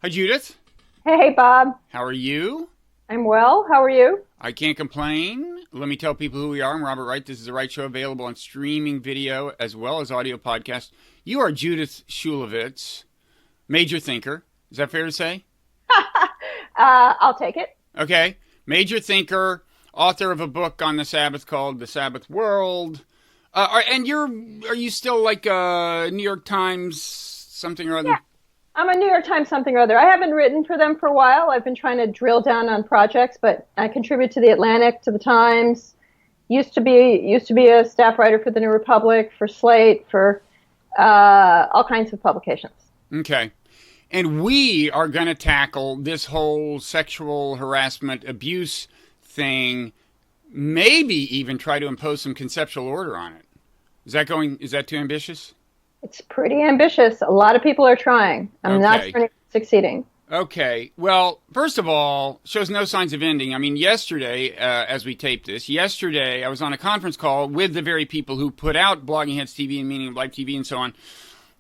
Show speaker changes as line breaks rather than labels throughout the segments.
Hi, Judith.
Hey, Bob.
How are you?
I'm well. How are you?
I can't complain. Let me tell people who we are. I'm Robert Wright. This is the Wright Show, available on streaming video as well as audio podcast. You are Judith Shulevitz, major thinker. Is that fair to say?
I'll take it.
Okay. Major thinker, author of a book on the Sabbath called The Sabbath World. Are you still like New York Times something or other?
Yeah, I'm a New York Times something or other. I haven't written for them for a while. I've been trying to drill down on projects, but I contribute to the Atlantic, to the Times. Used to be a staff writer for the New Republic, for Slate, for all kinds of publications.
Okay. And we are going to tackle this whole sexual harassment abuse thing, maybe even try to impose some conceptual order on it. Is that too ambitious?
It's pretty ambitious. A lot of people are trying. I'm not succeeding.
Okay. Well, first of all, shows no signs of ending. I mean, yesterday, as we taped this, I was on a conference call with the very people who put out Blogging Heads TV and Meaning of Life TV and so on.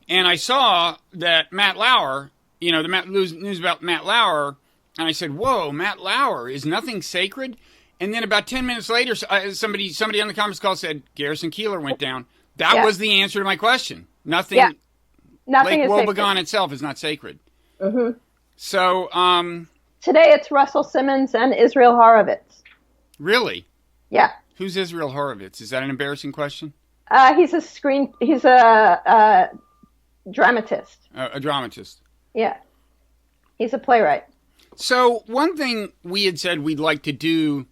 And I saw that Matt Lauer, the news about Matt Lauer, and I said, whoa, Matt Lauer, is nothing sacred? And then about 10 minutes later, somebody on the conference call said, Garrison Keillor went down. That was the answer to my question. Nothing
is
Wobegon itself is not sacred.
Mm-hmm.
So,
today it's Russell Simmons and Israel Horovitz.
Really?
Yeah.
Who's Israel Horovitz? Is that an embarrassing question?
He's a dramatist.
A dramatist.
Yeah. He's a playwright.
So one thing we had said we'd like to do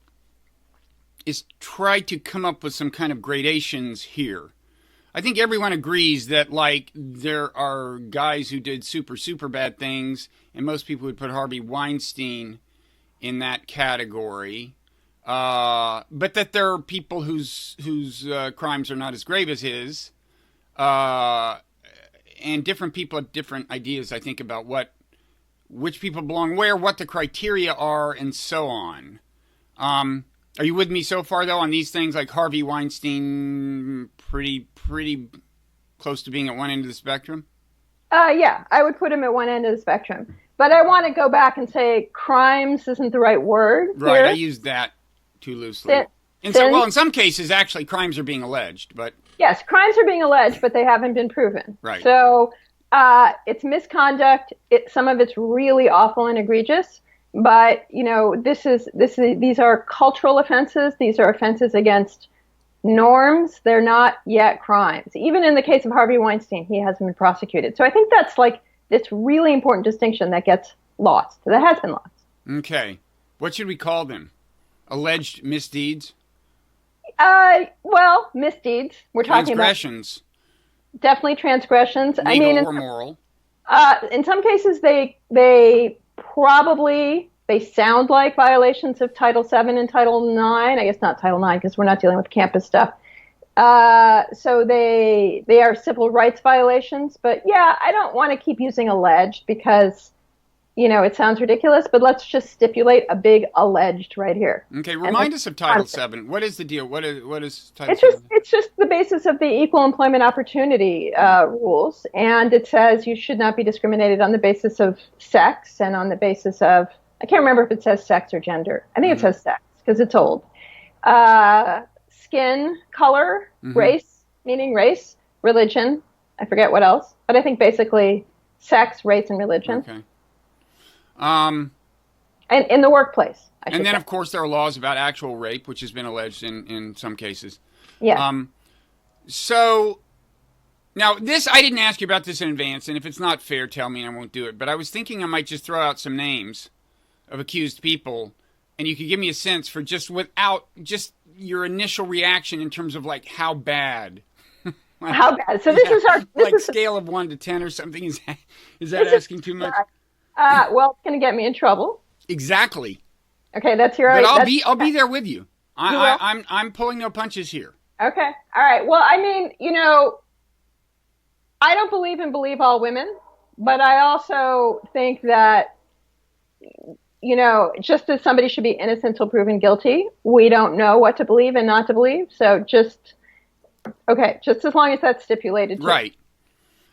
is try to come up with some kind of gradations here. I think everyone agrees that, like, there are guys who did super, super bad things, and most people would put Harvey Weinstein in that category. But that there are people whose crimes are not as grave as his. And different people have different ideas, I think, about which people belong where, what the criteria are, and so on. Are you with me so far, though, on these things? Like Harvey Weinstein, pretty close to being at one end of the spectrum?
Yeah, I would put him at one end of the spectrum. But I want to go back and say crimes isn't the right word.
Right,
here.
I used that too loosely. In some cases, actually, crimes are being alleged, but...
Yes, crimes are being alleged, but they haven't been proven.
Right.
So it's misconduct. Some of it's really awful and egregious. But, these are cultural offenses. These are offenses against norms. They're not yet crimes. Even in the case of Harvey Weinstein, he hasn't been prosecuted. So I think that's like this really important distinction that gets lost, that has been lost.
Okay. What should we call them? Alleged misdeeds?
Well, misdeeds. We're talking about
transgressions.
Definitely transgressions.
Legal or moral.
In some cases, they sound like violations of Title VII and Title IX. I guess not Title IX because we're not dealing with campus stuff. So they are civil rights violations. But yeah, I don't want to keep using alleged because, it sounds ridiculous. But let's just stipulate a big alleged right here.
Okay, remind us of Title VII. What is the deal? What is Title VII?
It's just the basis of the Equal Employment Opportunity rules, and it says you should not be discriminated on the basis of sex and on the basis of, I can't remember if it says sex or gender. I think it says sex because it's old. Skin color, race, meaning race, religion. I forget what else, but I think basically sex, race, and religion.
Okay.
And in the workplace.
And then, of course, there are laws about actual rape, which has been alleged in some cases.
Yeah.
So, now, I didn't ask you about this in advance, and if it's not fair, tell me and I won't do it. But I was thinking I might just throw out some names of accused people, and you could give me a sense for without your initial reaction in terms of, like, how bad.
How bad? So this is
scale of 1 to 10 or something. Is that asking too much?
Well, it's going to get me in trouble.
Exactly.
Okay, that's your.
But I'll be there with you. I'm pulling no punches here.
Okay. All right. Well, I mean, I don't believe all women, but I also think that, just as somebody should be innocent until proven guilty, we don't know what to believe and not to believe. So just as long as that's stipulated. Too.
Right.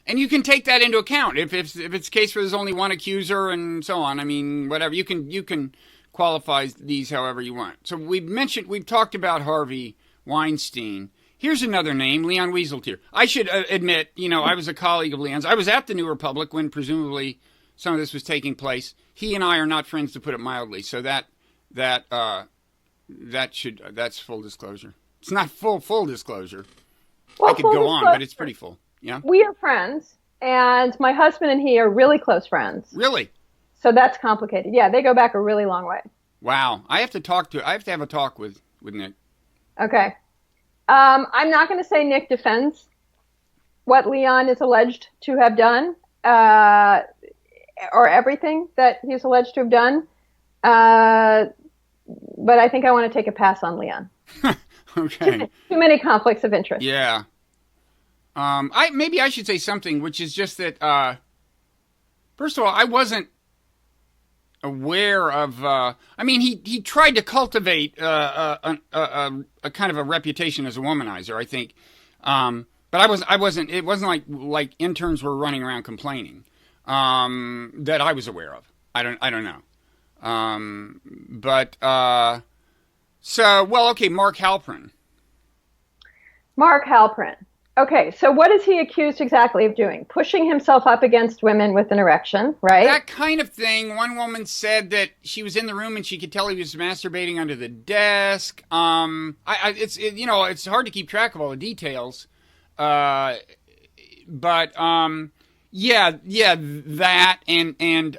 And you can take that into account if it's a case where there's only one accuser and so on. I mean, whatever, you can qualify these however you want. So we've talked about Harvey Weinstein. Here's another name, Leon Wieseltier. I should admit, I was a colleague of Leon's. I was at the New Republic when presumably some of this was taking place. He and I are not friends, to put it mildly. So that's full disclosure. It's not full disclosure.
Well,
I could go on, but it's pretty full. Yeah.
We are friends, and my husband and he are really close friends.
Really?
So that's complicated. Yeah, they go back a really long way.
Wow. I have to have a talk with Nick.
Okay. I'm not going to say Nick defends what Leon is alleged to have done, or everything that he's alleged to have done. But I think I want to take a pass on Leon.
Okay.
Too many conflicts of interest.
Yeah. Maybe I should say something, which is just that, first of all, I wasn't aware of, he tried to cultivate, a kind of a reputation as a womanizer, I think. But it wasn't like interns were running around complaining, that I was aware of. I don't know. Okay, Mark Halperin.
Mark Halperin. Okay, so what is he accused exactly of doing? Pushing himself up against women with an erection, right?
That kind of thing. One woman said that she was in the room and she could tell he was masturbating under the desk. It's hard to keep track of all the details. That and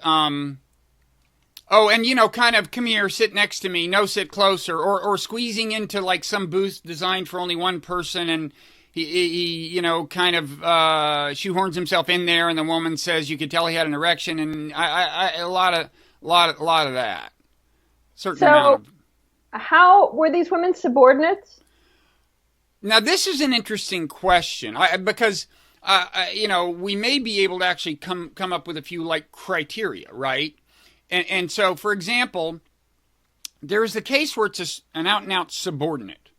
kind of, come here, sit next to me, no, sit closer, or squeezing into like some booth designed for only one person, and he kind of shoehorns himself in there, and the woman says you could tell he had an erection, and a lot of that.
How were these women subordinates?
Now this is an interesting question, because we may be able to actually come up with a few like criteria, right? And so, for example, there's the case where it's an out-and-out subordinate.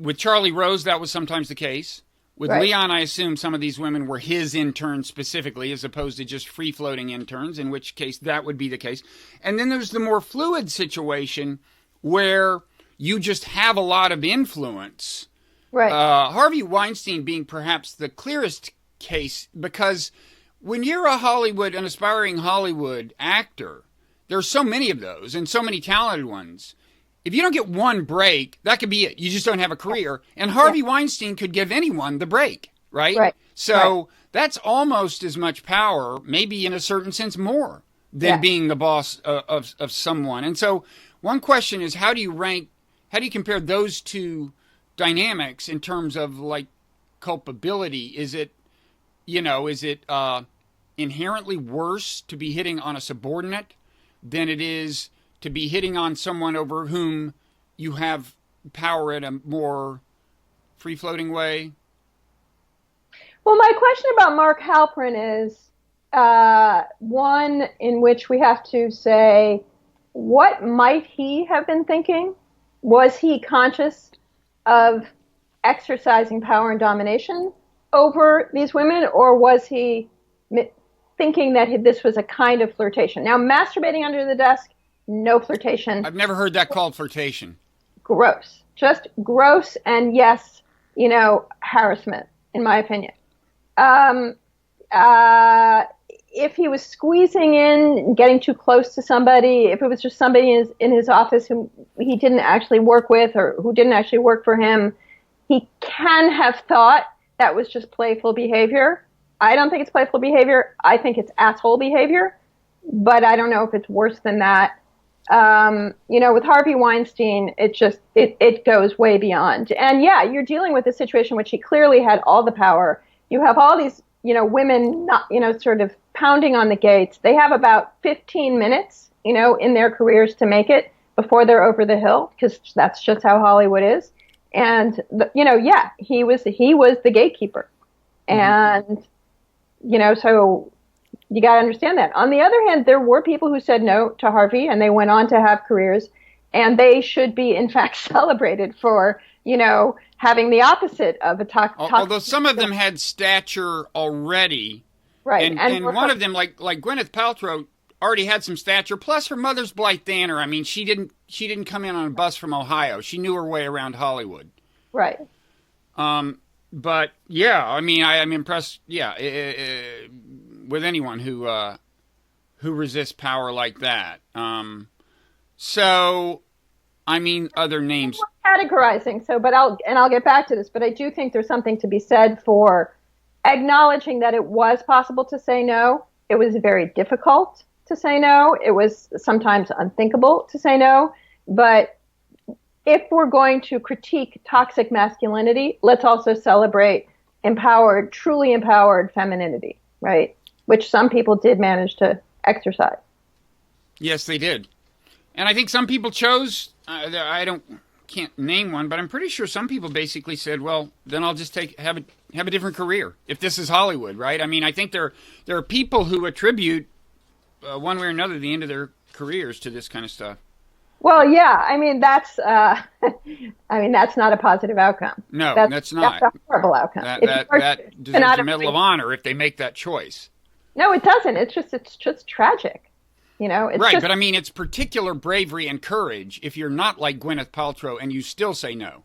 With Charlie Rose, that was sometimes the case. With
right.
Leon, I assume some of these women were his interns specifically, as opposed to just free-floating interns, in which case that would be the case. And then there's the more fluid situation where you just have a lot of influence.
Right.
Harvey Weinstein being perhaps the clearest case, because when you're an aspiring Hollywood actor, there's so many of those and so many talented ones. If you don't get one break, that could be it. You just don't have a career. And Harvey Weinstein could give anyone the break, right?
Right.
So that's almost as much power, maybe in a certain sense more, than being the boss of someone. And so one question is, how do you compare those two dynamics in terms of like culpability? Is it inherently worse to be hitting on a subordinate than it is to be hitting on someone over whom you have power in a more free-floating way?
Well, my question about Mark Halperin is one in which we have to say, what might he have been thinking? Was he conscious of exercising power and domination over these women, or was he thinking that this was a kind of flirtation? Now, masturbating under the desk, no flirtation.
I've never heard that called flirtation.
Gross. Just gross, and yes, harassment, in my opinion. If he was squeezing in, getting too close to somebody, if it was just somebody in his office whom he didn't actually work with or who didn't actually work for him, he can have thought that was just playful behavior. I don't think it's playful behavior. I think it's asshole behavior, but I don't know if it's worse than that. With Harvey Weinstein, it goes way beyond. And yeah, you're dealing with a situation in which he clearly had all the power. You have all these, women, not, sort of pounding on the gates. They have about 15 minutes, in their careers to make it before they're over the hill, because that's just how Hollywood is. And, he was the gatekeeper. And, so you got to understand that. On the other hand, there were people who said no to Harvey, and they went on to have careers, and they should be, in fact, celebrated for, having the opposite of a toxic.
Although some of them had stature already.
Right.
And one of them, like Gwyneth Paltrow, already had some stature. Plus, her mother's Blythe Danner. I mean, she didn't come in on a bus from Ohio. She knew her way around Hollywood.
Right.
But yeah, I mean, I'm impressed. Yeah, with anyone who resists power like that. So, I mean, other names.
Categorizing. So, but I'll get back to this. But I do think there's something to be said for acknowledging that it was possible to say no. It was very difficult to say no. It was sometimes unthinkable to say no. But if we're going to critique toxic masculinity, let's also celebrate truly empowered femininity, right? Which some people did manage to exercise. Yes,
they did. And I think some people chose, can't name one, but I'm pretty sure some people basically said, well, then I'll just have a different career if this is Hollywood, right? I mean, I think there are people who attribute one way or another the end of their careers to this kind of stuff.
Well, yeah, I mean that's not a positive outcome.
No, that's not.
That's a horrible outcome.
That deserves a Medal of Honor if they make that choice.
No, it doesn't. It's just tragic. It's
right, but I mean, it's particular bravery and courage if you're not like Gwyneth Paltrow and you still say no.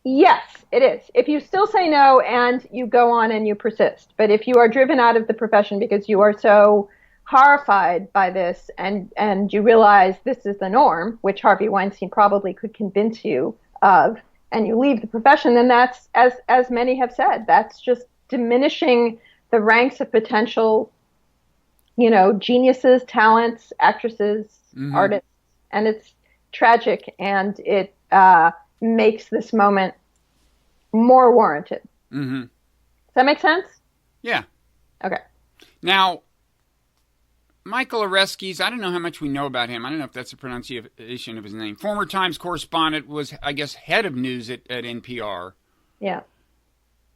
Yes, it is. If you still say no and you go on and you persist. But if you are driven out of the profession because you are so horrified by this and you realize this is the norm, which Harvey Weinstein probably could convince you of, and you leave the profession, then that's, as many have said, that's just diminishing the ranks of potential geniuses, talents, actresses, artists, and it's tragic, and it makes this moment more warranted. Mm-hmm. Does that make sense?
Yeah.
Okay.
Now, Michael Oreskes, I don't know how much we know about him. I don't know if that's a pronunciation of his name. Former Times correspondent, was, I guess, head of news at NPR.
Yeah.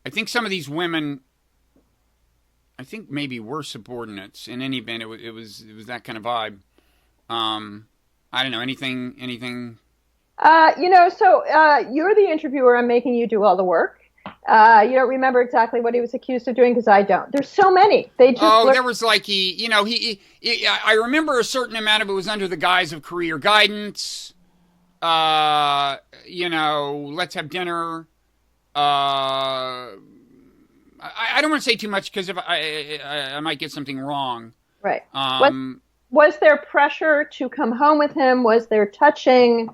I think some of these women, I think maybe were subordinates. In any event, it was that kind of vibe. I don't know, anything.
So you're the interviewer. I'm making you do all the work. You don't remember exactly what he was accused of doing because I don't. There's so many.
There was like I remember a certain amount of it was under the guise of career guidance. Let's have dinner. I don't want to say too much because if I might get something wrong.
Right. Was there pressure to come home with him? Was there touching?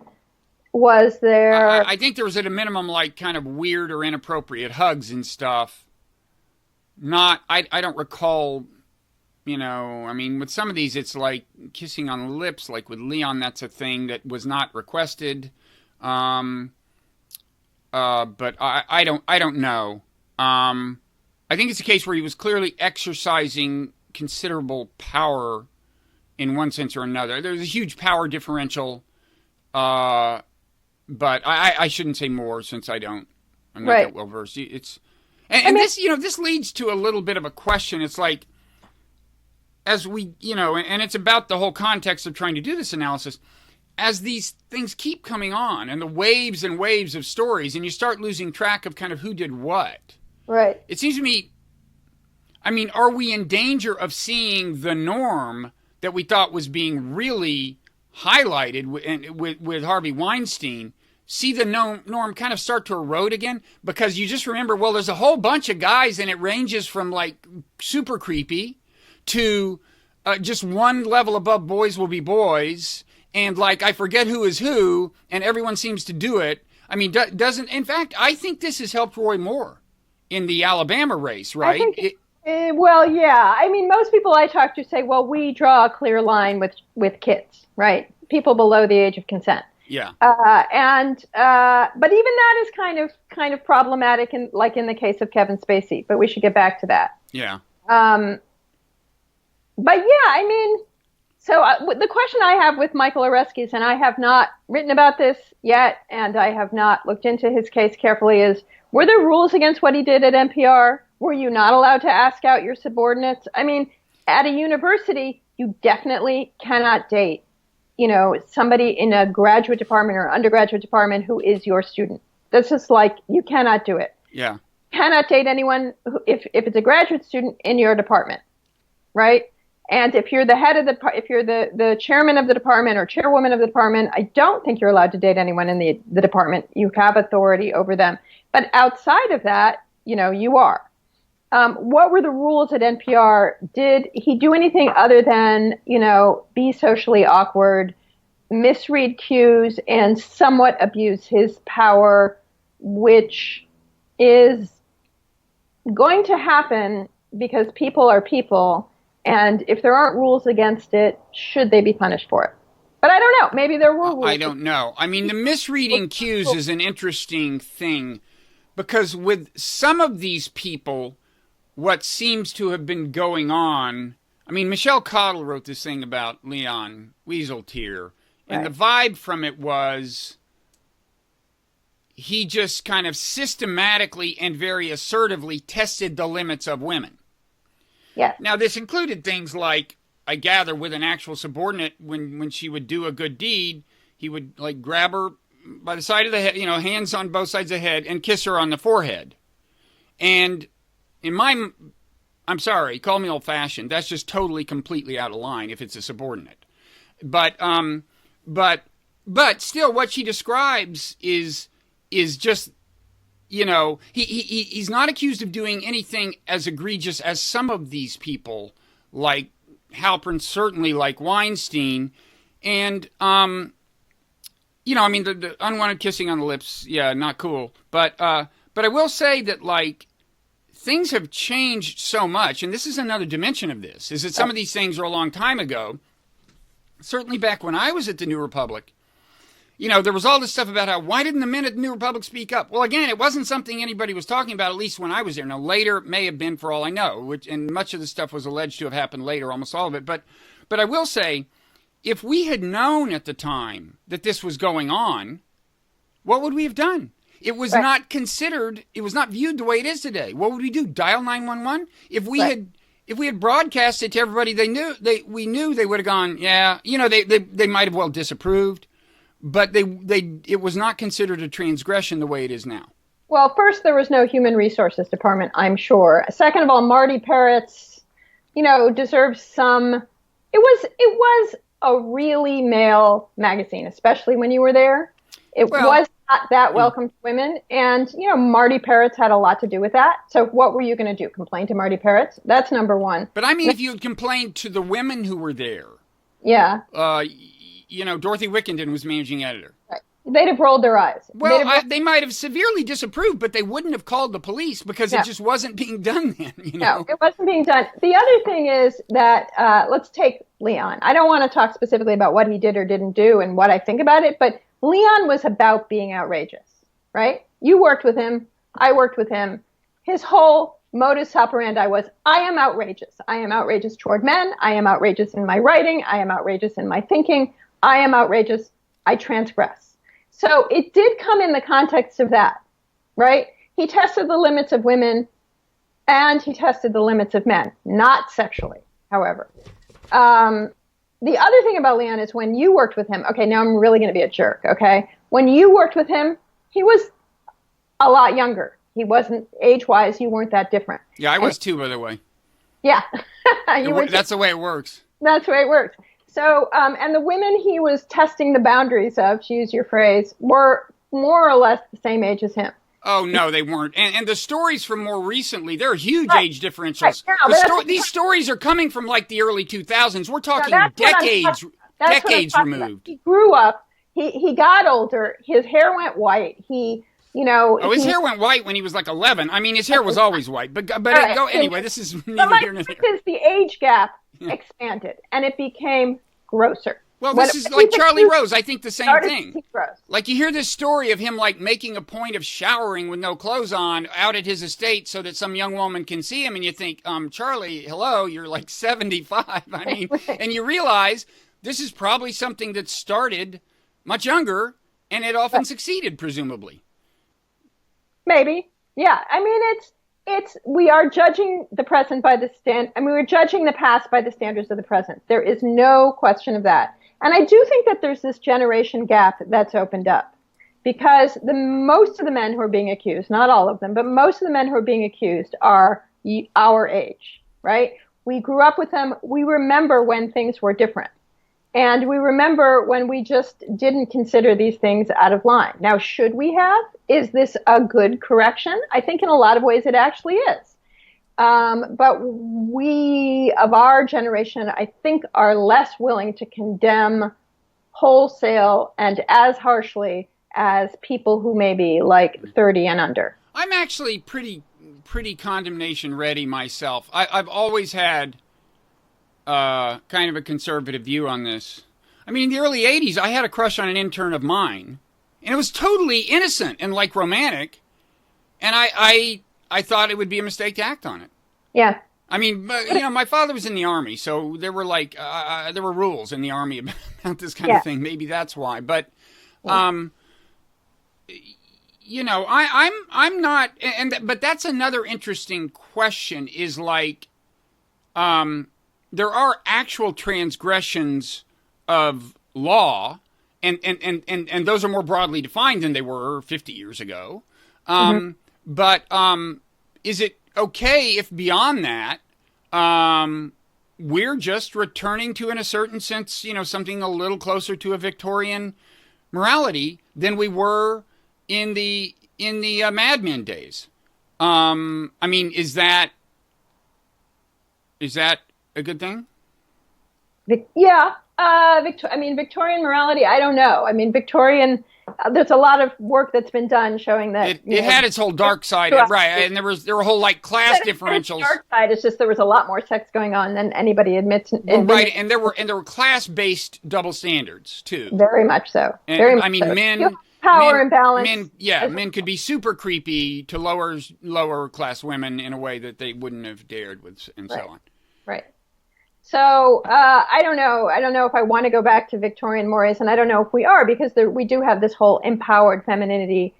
Was there...
I think there was at a minimum like kind of weird or inappropriate hugs and stuff. I don't recall, with some of these it's like kissing on the lips, like with Leon, that's a thing that was not requested. But I don't know. I think it's a case where he was clearly exercising considerable power in one sense or another. There's a huge power differential, but I shouldn't say more since I'm not that well versed. This this leads to a little bit of a question. It's like, as we, and it's about the whole context of trying to do this analysis, as these things keep coming on and the waves and waves of stories, and you start losing track of kind of who did what.
Right.
It seems to me, are we in danger of seeing the norm that we thought was being really highlighted with Harvey Weinstein, see the norm kind of start to erode again? Because you just remember, well, there's a whole bunch of guys, and it ranges from like super creepy to just one level above boys will be boys, and like I forget who is who, and everyone seems to do it. In fact, I think this has helped Roy Moore in the Alabama race, right?
Well, yeah. Most people I talk to say, well, we draw a clear line with kids, right? People below the age of consent.
Yeah.
But even that is kind of problematic in the case of Kevin Spacey, but we should get back to that.
Yeah.
But yeah, so the question I have with Michael Oreskes, and I have not written about this yet, and I have not looked into his case carefully, is, were there rules against what he did at NPR? Were you not allowed to ask out your subordinates? At a university, you definitely cannot date somebody in a graduate department or undergraduate department who is your student. That's just like, you cannot do it.
Yeah.
Cannot date anyone if it's a graduate student in your department, right? And if you're the head of if you're the chairman of the department or chairwoman of the department, I don't think you're allowed to date anyone in the department. You have authority over them. But outside of that, you are. What were the rules at NPR? Did he do anything other than, be socially awkward, misread cues, and somewhat abuse his power, which is going to happen because people are people, and if there aren't rules against it, should they be punished for it? But I don't know. Maybe there were rules.
I don't know. I mean, the misreading cues is an interesting thing, because with some of these people, what seems to have been going on, I mean, Michelle Cottle wrote this thing about Leon Wieseltier, and the vibe from it was he just kind of systematically and very assertively tested the limits of women.
Yes.
Now, this included things like, I gather, with an actual subordinate, when she would do a good deed, he would like grab her by the side of the head, hands on both sides of the head, and kiss her on the forehead. And I'm sorry, call me old-fashioned. That's just totally, completely out of line if it's a subordinate. But still, what she describes is just, he's not accused of doing anything as egregious as some of these people, like Halpern, certainly like Weinstein. And, the unwanted kissing on the lips, yeah, not cool. But I will say that, like, things have changed so much, and this is another dimension of this, is that some of these things are a long time ago. Certainly back when I was at the New Republic, there was all this stuff about why didn't the men at the New Republic speak up? Well, again, it wasn't something anybody was talking about, at least when I was there. Now, later it may have been, for all I know, and much of the stuff was alleged to have happened later, almost all of it. But I will say, if we had known at the time that this was going on, what would we have done? It was not considered, it was not viewed the way it is today. What would we do? Dial 911? If we had broadcast it to everybody we knew, they would have gone, yeah, they might have well disapproved, but it was not considered a transgression the way it is now.
Well, first, there was no human resources department, I'm sure. Second of all, Marty Peretz, deserves some. It was a really male magazine, especially when you were there. It was not that welcome to women, and Marty Peretz had a lot to do with that. So what were you going to do? Complain to Marty Peretz? That's number one.
But I mean, if you had complained to the women who were there,
yeah,
Dorothy Wickenden was managing editor.
Right. They'd have rolled their eyes.
Well, they might have severely disapproved, but they wouldn't have called the police because it just wasn't being done then.
No, it wasn't being done. The other thing is that let's take Leon. I don't want to talk specifically about what he did or didn't do and what I think about it, but Leon was about being outrageous, right? You worked with him. I worked with him. His whole modus operandi was, I am outrageous. I am outrageous toward men. I am outrageous in my writing. I am outrageous in my thinking. I am outrageous. I transgress. So it did come in the context of that, right? He tested the limits of women and he tested the limits of men, not sexually, however. The other thing about Leon is when you worked with him, okay, now I'm really going to be a jerk, okay? When you worked with him, he was a lot younger. He wasn't, age-wise, you weren't that different.
Yeah, I was too, by the way.
Yeah.
That's the way it works.
That's the way it works. So, and the women he was testing the boundaries of, to use your phrase, were more or less the same age as him.
Oh, no, they weren't. And the stories from more recently, there are huge age differentials.
Right.
These stories are coming from like the early 2000s. We're talking decades removed.
He grew up. He got older. His hair went white.
His hair went white when he was like 11. I mean, his hair was always white. But anyway, this is neither here nor there.
Because the age gap expanded, and it became grosser.
Well, this is like Charlie Rose. I think the same thing. Like you hear this story of him like making a point of showering with no clothes on out at his estate so that some young woman can see him, and you think, Charlie, hello, you're like 75. I mean, and you realize this is probably something that started much younger, and it often succeeded, presumably.
Maybe, yeah. I mean, we are judging the present by we're judging the past by the standards of the present. There is no question of that. And I do think that there's this generation gap that's opened up because most of the men who are being accused, not all of them, but most of the men who are being accused are our age, right? We grew up with them. We remember when things were different. And we remember when we just didn't consider these things out of line. Now, should we have? Is this a good correction? I think in a lot of ways it actually is. But we, of our generation, I think are less willing to condemn wholesale and as harshly as people who may be like 30 and under.
I'm actually pretty condemnation ready myself. I've always had kind of a conservative view on this. I mean, in the early 80s, I had a crush on an intern of mine, and it was totally innocent and like romantic, and I thought it would be a mistake to act on it.
Yeah.
I mean, my father was in the Army, so there were there were rules in the Army about this kind of thing. Maybe that's why. But, I'm not, but that's another interesting question is like, there are actual transgressions of law, and those are more broadly defined than they were 50 years ago. But is it okay if beyond that, we're just returning to, in a certain sense, something a little closer to a Victorian morality than we were in the Mad Men days? I mean, is that a good thing?
Yeah. Victorian morality, I don't know. I mean, Victorian, there's a lot of work that's been done showing that
it had its whole dark side, right? And there were whole like class differentials.
Dark side is just there was a lot more sex going on than anybody admits.
Right, and there were class-based double standards too.
Very much so.
And,
very much
so.
men power imbalance.
Men could be super creepy to lower class women in a way that they wouldn't have dared and so on.
Right. So I don't know. I don't know if I want to go back to Victorian mores, and I don't know if we are, because we do have this whole empowered femininity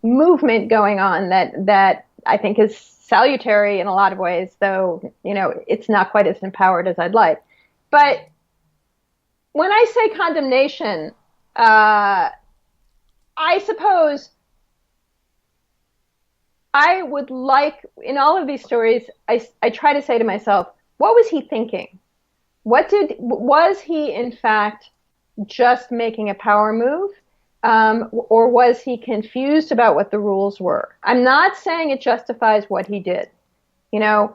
movement going on that I think is salutary in a lot of ways, though it's not quite as empowered as I'd like. But when I say condemnation, I suppose I would like, in all of these stories, I try to say to myself, what was he thinking? Was he in fact just making a power move? Or was he confused about what the rules were? I'm not saying it justifies what he did. Hannah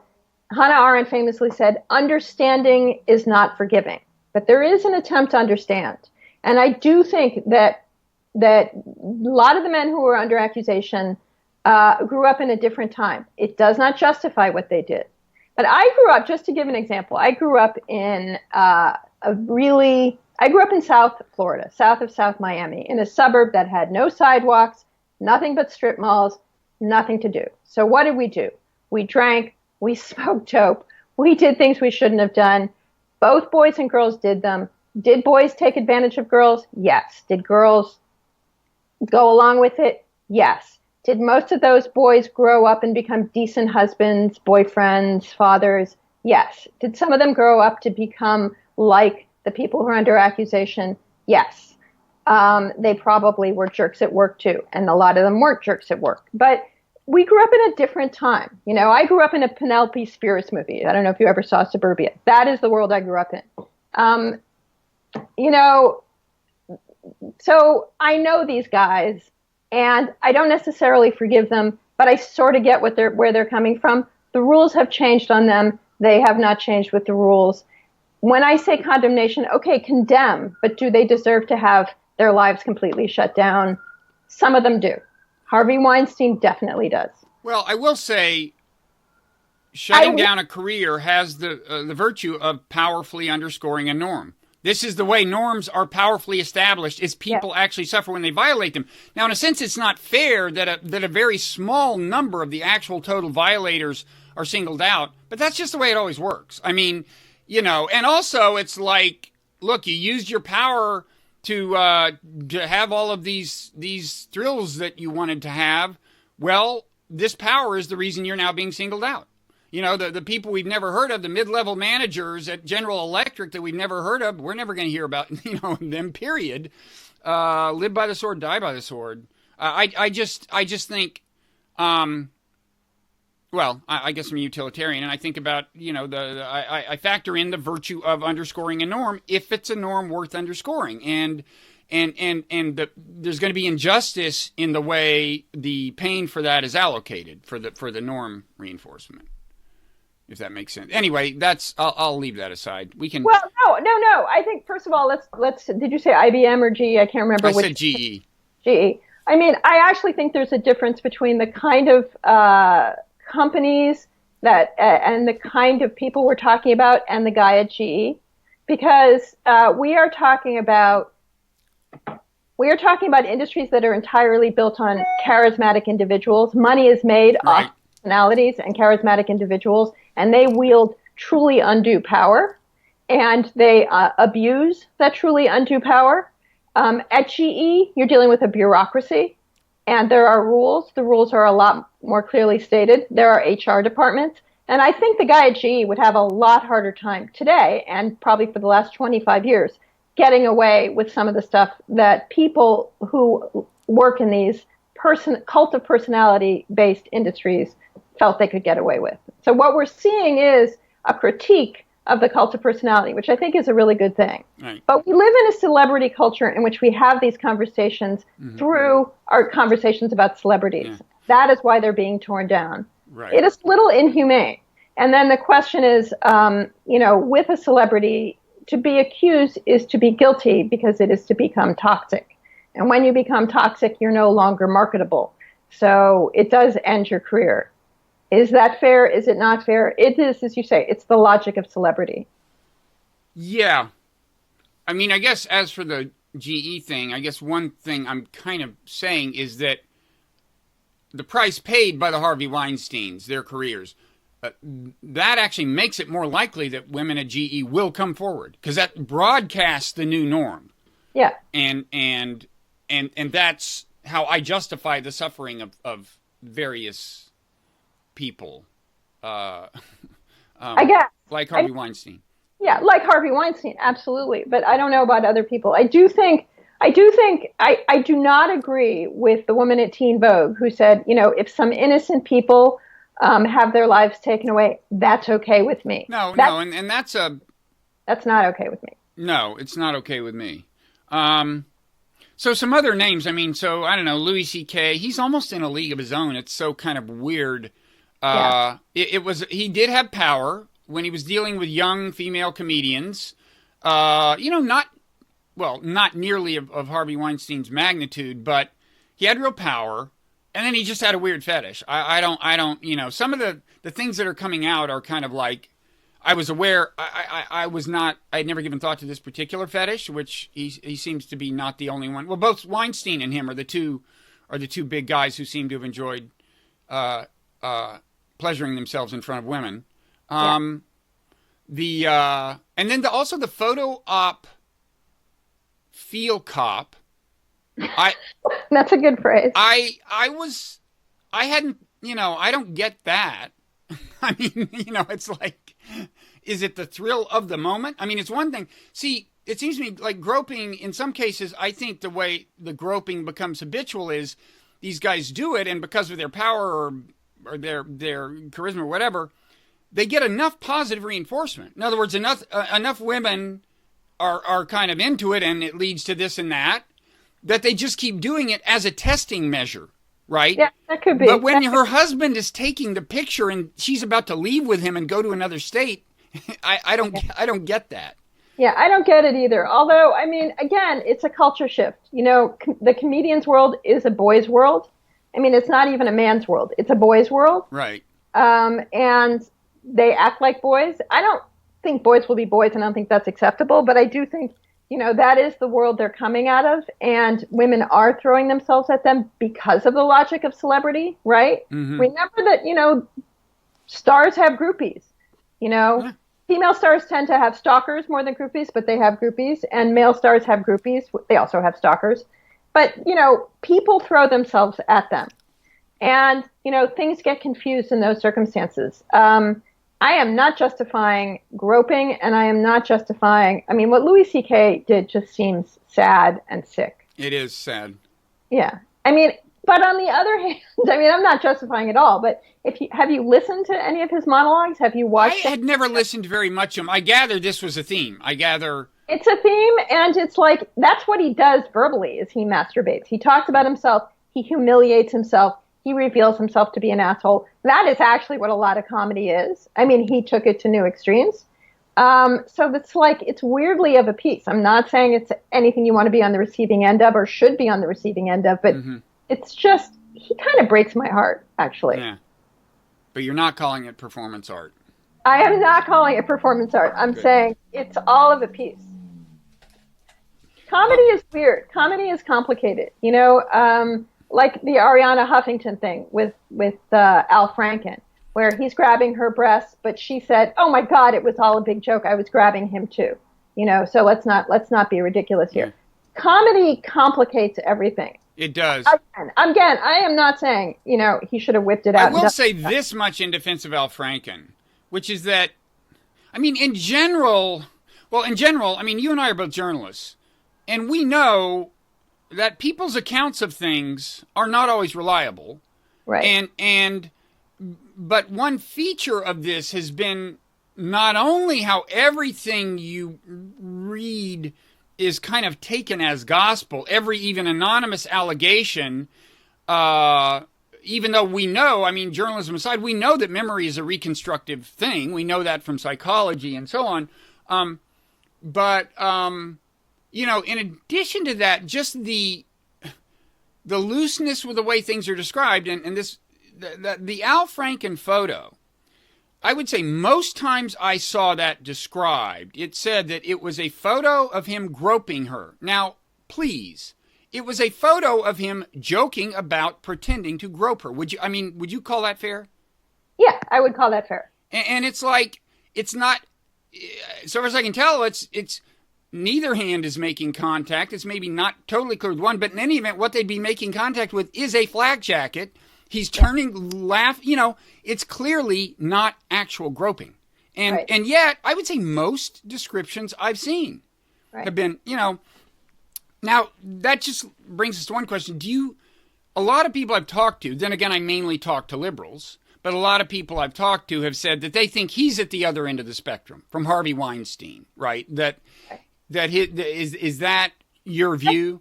Arendt famously said, understanding is not forgiving, but there is an attempt to understand. And I do think that a lot of the men who were under accusation grew up in a different time. It does not justify what they did. But I grew up, just to give an example, I grew up in South Florida, south of South Miami, in a suburb that had no sidewalks, nothing but strip malls, nothing to do. So what did we do? We drank, we smoked dope, we did things we shouldn't have done. Both boys and girls did them. Did boys take advantage of girls? Yes. Did girls go along with it? Yes. Did most of those boys grow up and become decent husbands, boyfriends, fathers? Yes. Did some of them grow up to become like the people who are under accusation? Yes. They probably were jerks at work too, and a lot of them weren't jerks at work. But we grew up in a different time. I grew up in a Penelope Spheres movie. I don't know if you ever saw Suburbia. That is the world I grew up in. So I know these guys. And I don't necessarily forgive them, but I sort of get where they're coming from. The rules have changed on them. They have not changed with the rules. When I say condemnation, okay, condemn, but do they deserve to have their lives completely shut down? Some of them do. Harvey Weinstein definitely does.
Well, I will say shutting down a career has the virtue of powerfully underscoring a norm. This is the way norms are powerfully established, is people actually suffer when they violate them. Now, in a sense, it's not fair that a very small number of the actual total violators are singled out, but that's just the way it always works. I mean, and also it's like, look, you used your power to have all of these thrills that you wanted to have. Well, this power is the reason you're now being singled out. The people we've never heard of, the mid-level managers at General Electric that we've never heard of, we're never going to hear about, them, period. Live by the sword, die by the sword. I just think, I guess I'm a utilitarian, and I think about, I factor in the virtue of underscoring a norm if it's a norm worth underscoring. And there's going to be injustice in the way the pain for that is allocated for the norm reinforcement, if that makes sense. Anyway, I'll leave that aside. We can.
Well, no. I think first of all, let's. Did you say IBM or GE? I can't remember.
I said GE.
GE. I mean, I actually think there's a difference between the kind of companies that and the kind of people we're talking about and the guy at GE, because we are talking about industries that are entirely built on charismatic individuals. Money is made off personalities and charismatic individuals, and they wield truly undue power, and they abuse that truly undue power. At GE, you're dealing with a bureaucracy, and there are rules. The rules are a lot more clearly stated. There are HR departments, and I think the guy at GE would have a lot harder time today, and probably for the last 25 years, getting away with some of the stuff that people who work in these cult of personality-based industries felt they could get away with. So what we're seeing is a critique of the cult of personality, which I think is a really good thing. Right. But we live in a celebrity culture in which we have these conversations through our conversations about celebrities. Yeah. That is why they're being torn down. Right. It is a little inhumane. And then the question is, with a celebrity, to be accused is to be guilty because it is to become toxic. And when you become toxic, you're no longer marketable. So it does end your career. Is that fair? Is it not fair? It is, as you say, it's the logic of celebrity.
Yeah. I mean, I guess as for the GE thing, I guess one thing I'm kind of saying is that the price paid by the Harvey Weinsteins, their careers, that actually makes it more likely that women at GE will come forward, because that broadcasts the new norm. Yeah. And that's how I justify the suffering of various people. I guess. Like Harvey Weinstein.
Yeah, like Harvey Weinstein, absolutely. But I don't know about other people. I do not agree with the woman at Teen Vogue who said, if some innocent people have their lives taken away, that's okay with me.
No, and that's
not okay with me.
No, it's not okay with me. So some other names, I don't know, Louis C.K., he's almost in a league of his own. It's so kind of weird. Yeah. He did have power when he was dealing with young female comedians. Not nearly of Harvey Weinstein's magnitude, but he had real power. And then he just had a weird fetish. I don't, some of the things that are coming out are kind of like, I was aware, I had never given thought to this particular fetish, which he seems to be not the only one. Well, both Weinstein and him are the two big guys who seem to have enjoyed, pleasuring themselves in front of women. And then also the photo op feel cop.
That's a good phrase.
I don't get that. I mean, it's like, is it the thrill of the moment? I mean, it's one thing. See, it seems to me like groping, in some cases, I think the way the groping becomes habitual is these guys do it, and because of their power or their charisma or whatever, they get enough positive reinforcement. In other words, enough women are kind of into it, and it leads to this and that they just keep doing it as a testing measure, right?
Yeah, that could be.
But when her husband is taking the picture and she's about to leave with him and go to another state, I don't get that.
Yeah, I don't get it either. Although, I mean, again, it's a culture shift. The comedian's world is a boy's world. I mean, it's not even a man's world. It's a boy's world.
Right.
And they act like boys. I don't think boys will be boys, and I don't think that's acceptable. But I do think, that is the world they're coming out of. And women are throwing themselves at them because of the logic of celebrity, right? Mm-hmm. Remember that, stars have groupies. Yeah. Female stars tend to have stalkers more than groupies, but they have groupies. And male stars have groupies. They also have stalkers. But, people throw themselves at them. And, things get confused in those circumstances. I am not justifying groping, and I am not justifying, what Louis C.K. did just seems sad and sick.
It is sad.
Yeah. But on the other hand, I'm not justifying it all, but have you listened to any of his monologues? Have you watched
I had never listened very much of him. I gather this was a theme.
It's a theme, and it's like, that's what he does verbally, is he masturbates. He talks about himself, he humiliates himself, he reveals himself to be an asshole. That is actually what a lot of comedy is. He took it to new extremes. So it's like, it's weirdly of a piece. I'm not saying it's anything you want to be on the receiving end of or should be on the receiving end of, but it's just, he kind of breaks my heart, actually.
Yeah. But you're not calling it performance art.
I am not calling it performance art. I'm saying it's all of a piece. Comedy is weird. Comedy is complicated. Like the Ariana Huffington thing with Al Franken, where he's grabbing her breasts, but she said, "Oh my God, it was all a big joke. I was grabbing him too." So let's not be ridiculous here. Yeah. Comedy complicates everything.
It does.
Again, I am not saying he should have whipped it out.
I will say this much in defense of Al Franken, which is that, in general, you and I are both journalists, and we know that people's accounts of things are not always reliable.
Right.
But one feature of this has been not only how everything you read is kind of taken as gospel, every even anonymous allegation, even though we know, journalism aside, we know that memory is a reconstructive thing. We know that from psychology and so on. In addition to that, just the looseness with the way things are described, and the Al Franken photo, I would say most times I saw that described, it said that it was a photo of him groping her. Now, please, it was a photo of him joking about pretending to grope her. Would you call that fair?
Yeah, I would call that fair.
And it's like, it's not, so far as I can tell, it's neither hand is making contact. It's maybe not totally clear with one, but in any event, what they'd be making contact with is a flak jacket. He's turning, it's clearly not actual groping. And yet, I would say most descriptions I've seen have been, Now, that just brings us to one question. A lot of people I've talked to, then again, I mainly talk to liberals, but a lot of people I've talked to have said that they think he's at the other end of the spectrum, from Harvey Weinstein, right? Is that your view?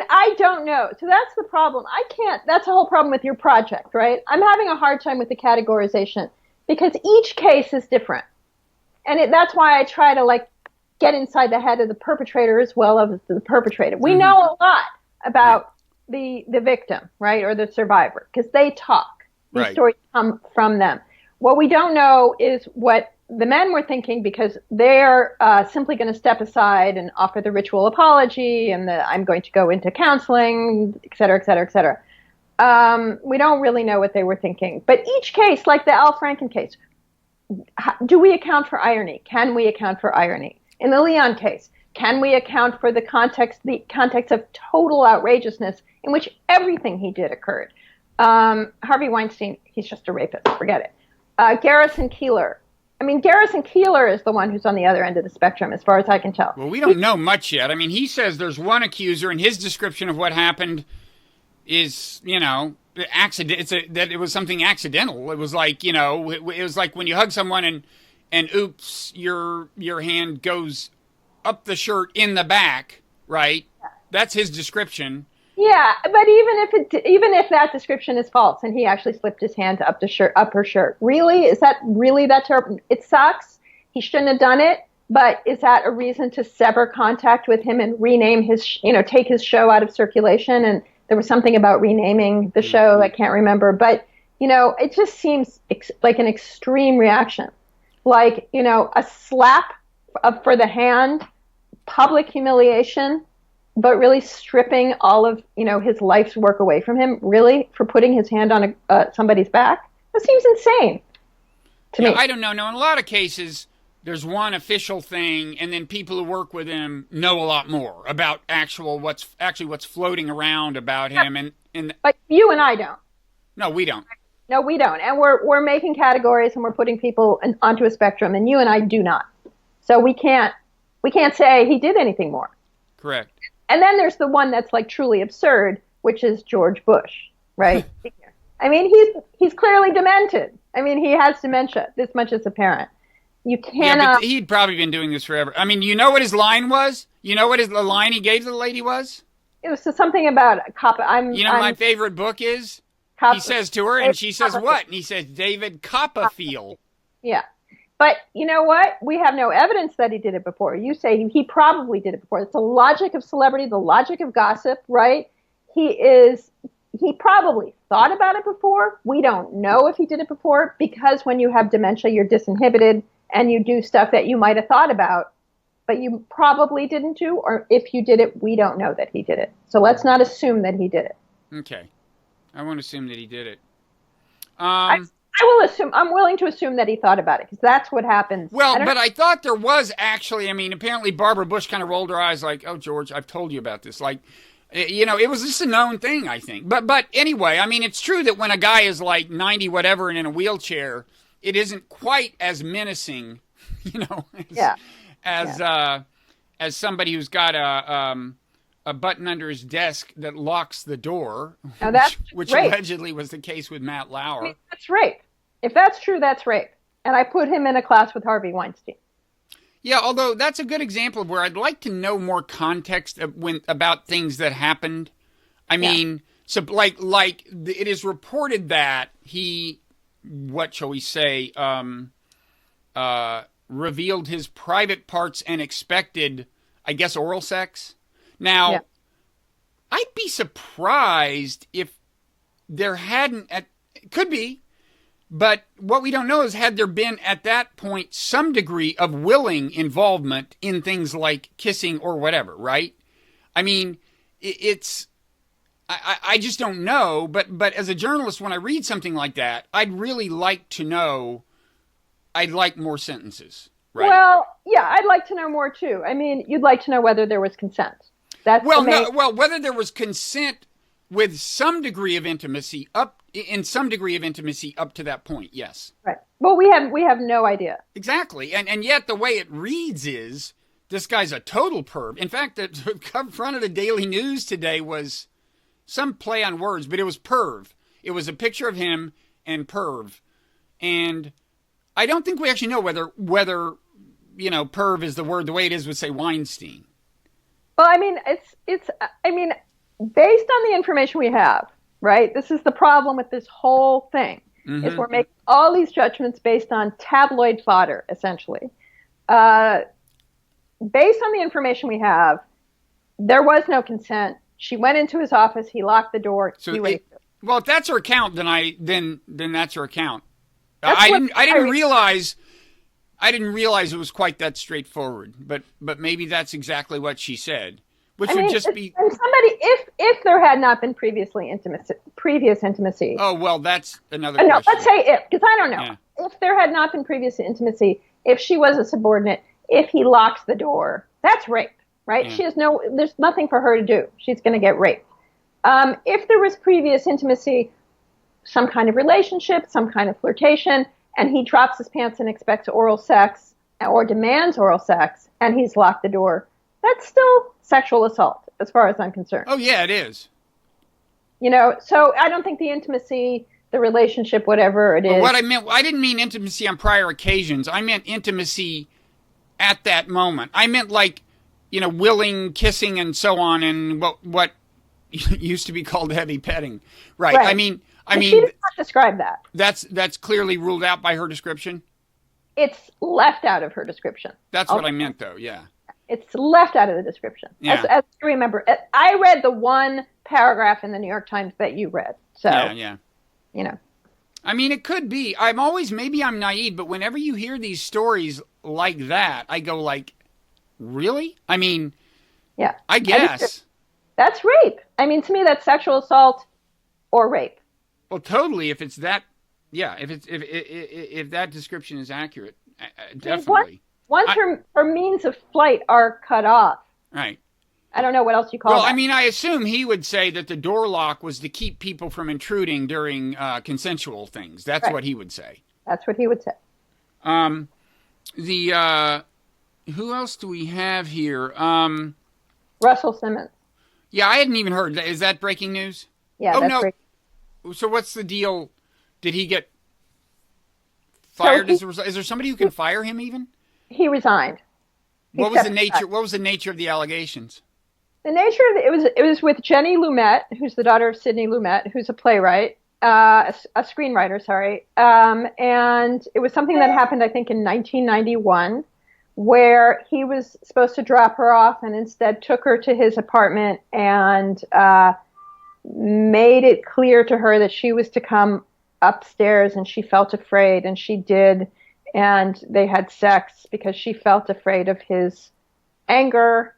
I don't know. So that's the problem. That's the whole problem with your project, right? I'm having a hard time with the categorization because each case is different. And that's why I try to get inside the head of the perpetrator as well as the perpetrator. We know a lot about the victim, right? Or the survivor, because they talk. These stories come from them. What we don't know is what the men were thinking, because they're simply going to step aside and offer the ritual apology and I'm going to go into counseling, et cetera, et cetera, et cetera. We don't really know what they were thinking. But each case, like the Al Franken case, do we account for irony? Can we account for irony? In the Leon case, can we account for the context of total outrageousness in which everything he did occurred? Harvey Weinstein, he's just a rapist. Forget it. Garrison Keillor. Garrison Keillor is the one who's on the other end of the spectrum, as far as I can tell.
Well, we don't know much yet. He says there's one accuser, and his description of what happened is, that it was something accidental. It was like, it was like when you hug someone and oops, your hand goes up the shirt in the back, right? Yeah. That's his description.
Yeah, but even if that description is false and he actually slipped his hand up her shirt, really? Is that really that terrible? It sucks. He shouldn't have done it, but is that a reason to sever contact with him and rename take his show out of circulation? And there was something about renaming the show, I can't remember, but it just seems like an extreme reaction. A slap for the hand, public humiliation, but really stripping all of, his life's work away from him, really, for putting his hand on somebody's back? That seems insane to me.
I don't know. No, in a lot of cases, there's one official thing, and then people who work with him know a lot more about what's floating around about him. And
but you and I don't.
No, we don't.
No, we don't. And we're making categories and we're putting people onto a spectrum, and you and I do not. So we can't say he did anything more.
Correct.
And then there's the one that's like truly absurd, which is George Bush, right? I mean, he's clearly demented. I mean, he has dementia. This much is apparent. You cannot.
Yeah, but he'd probably been doing this forever. I mean, you know what his line was? You know what the line he gave to the lady was?
It was something about
my favorite book is? He says to her, and she says, what? And he says, David Copperfield.
Yeah. But you know what? We have no evidence that he did it before. You say he probably did it before. It's the logic of celebrity, the logic of gossip, right? He probably thought about it before. We don't know if he did it before, because when you have dementia, you're disinhibited and you do stuff that you might have thought about, but you probably didn't do, or if you did it, we don't know that he did it. So let's not assume that he did it.
Okay. I won't assume that he did it.
I will assume, I'm willing to assume that he thought about it, because that's what happens.
Well, I thought there was actually, I mean, apparently Barbara Bush kind of rolled her eyes like, oh, George, I've told you about this. Like, you know, it was just a known thing, I think. But anyway, I mean, it's true that when a guy is like 90 whatever and in a wheelchair, it isn't quite as menacing, you know, as somebody who's got a button under his desk that locks the door, which allegedly was the case with Matt Lauer. I mean,
that's rape. If that's true, that's rape. And I put him in a class with Harvey Weinstein.
Yeah, although that's a good example of where I'd like to know more context about things that happened. I mean, so like it is reported that he, what shall we say, revealed his private parts and expected, I guess, oral sex. Now, I'd be surprised if there hadn't, it could be, but what we don't know is had there been at that point some degree of willing involvement in things like kissing or whatever, right? I mean, I just don't know, but as a journalist, when I read something like that, I'd really like to know, I'd like more sentences, right?
Well, yeah, I'd like to know more too. I mean, you'd like to know whether there was consent.
Whether there was consent with some degree of intimacy up to that point, yes.
Right. Well, we have no idea.
Exactly. And yet the way it reads is this guy's a total perv. In fact, the front of the Daily News today was some play on words, but it was perv. It was a picture of him and perv. And I don't think we actually know whether you know, perv is the word the way it is with, say, Weinstein.
Well, I mean, it's based on the information we have, right? This is the problem with this whole thing, is we're making all these judgments based on tabloid fodder, essentially. Based on the information we have, there was no consent. She went into his office. He locked the door. He raped her.
Well, if that's her account, then that's her account. I didn't realize it was quite that straightforward, but maybe that's exactly what she said, which would just be.
And somebody, if there had not been previous intimacy.
Oh well, that's another question.
No, let's say if, because I don't know. Yeah. If there had not been previous intimacy, if she was a subordinate, if he locks the door, that's rape, right? Yeah. There's nothing for her to do. She's going to get raped. If there was previous intimacy, some kind of relationship, some kind of flirtation, and he drops his pants and expects oral sex or demands oral sex, and he's locked the door, that's still sexual assault, as far as I'm concerned.
Oh, yeah, it is.
You know, so I don't think the intimacy, the relationship, whatever it is.
What I meant, I didn't mean intimacy on prior occasions. I meant intimacy at that moment. I meant like, you know, willing kissing and so on, and what used to be called heavy petting. Right. I mean,
she did not describe that.
That's clearly ruled out by her description?
It's left out of her description.
That's what I meant, though, yeah.
It's left out of the description. Yeah. As I remember, I read the one paragraph in the New York Times that you read. So,
yeah.
You know.
I mean, it could be. Maybe I'm naive, but whenever you hear these stories like that, I go like, really? I mean,
yeah,
I guess.
That's rape. I mean, to me, that's sexual assault or rape.
Well, totally. If it's that, yeah. If that description is accurate, definitely.
Once her means of flight are cut off.
Right.
I don't know what else you call
Well,
that.
I mean, I assume he would say that the door lock was to keep people from intruding during consensual things. That's
Right.
what he would say.
That's what he would say.
The who else do we have here?
Russell Simmons.
Yeah, I hadn't even heard. Is that breaking news?
Yeah,
Oh,
that's
no.
great.
So what's the deal? Did he get fired as a result? Is there somebody who can fire him even?
He resigned.
What was the nature? What was the nature of the allegations?
The nature of it was with Jenny Lumet, who's the daughter of Sidney Lumet, who's a playwright, a screenwriter, sorry. And it was something that happened, I think, in 1991, where he was supposed to drop her off and instead took her to his apartment and made it clear to her that she was to come upstairs, and she felt afraid, and she did, and they had sex because she felt afraid of his anger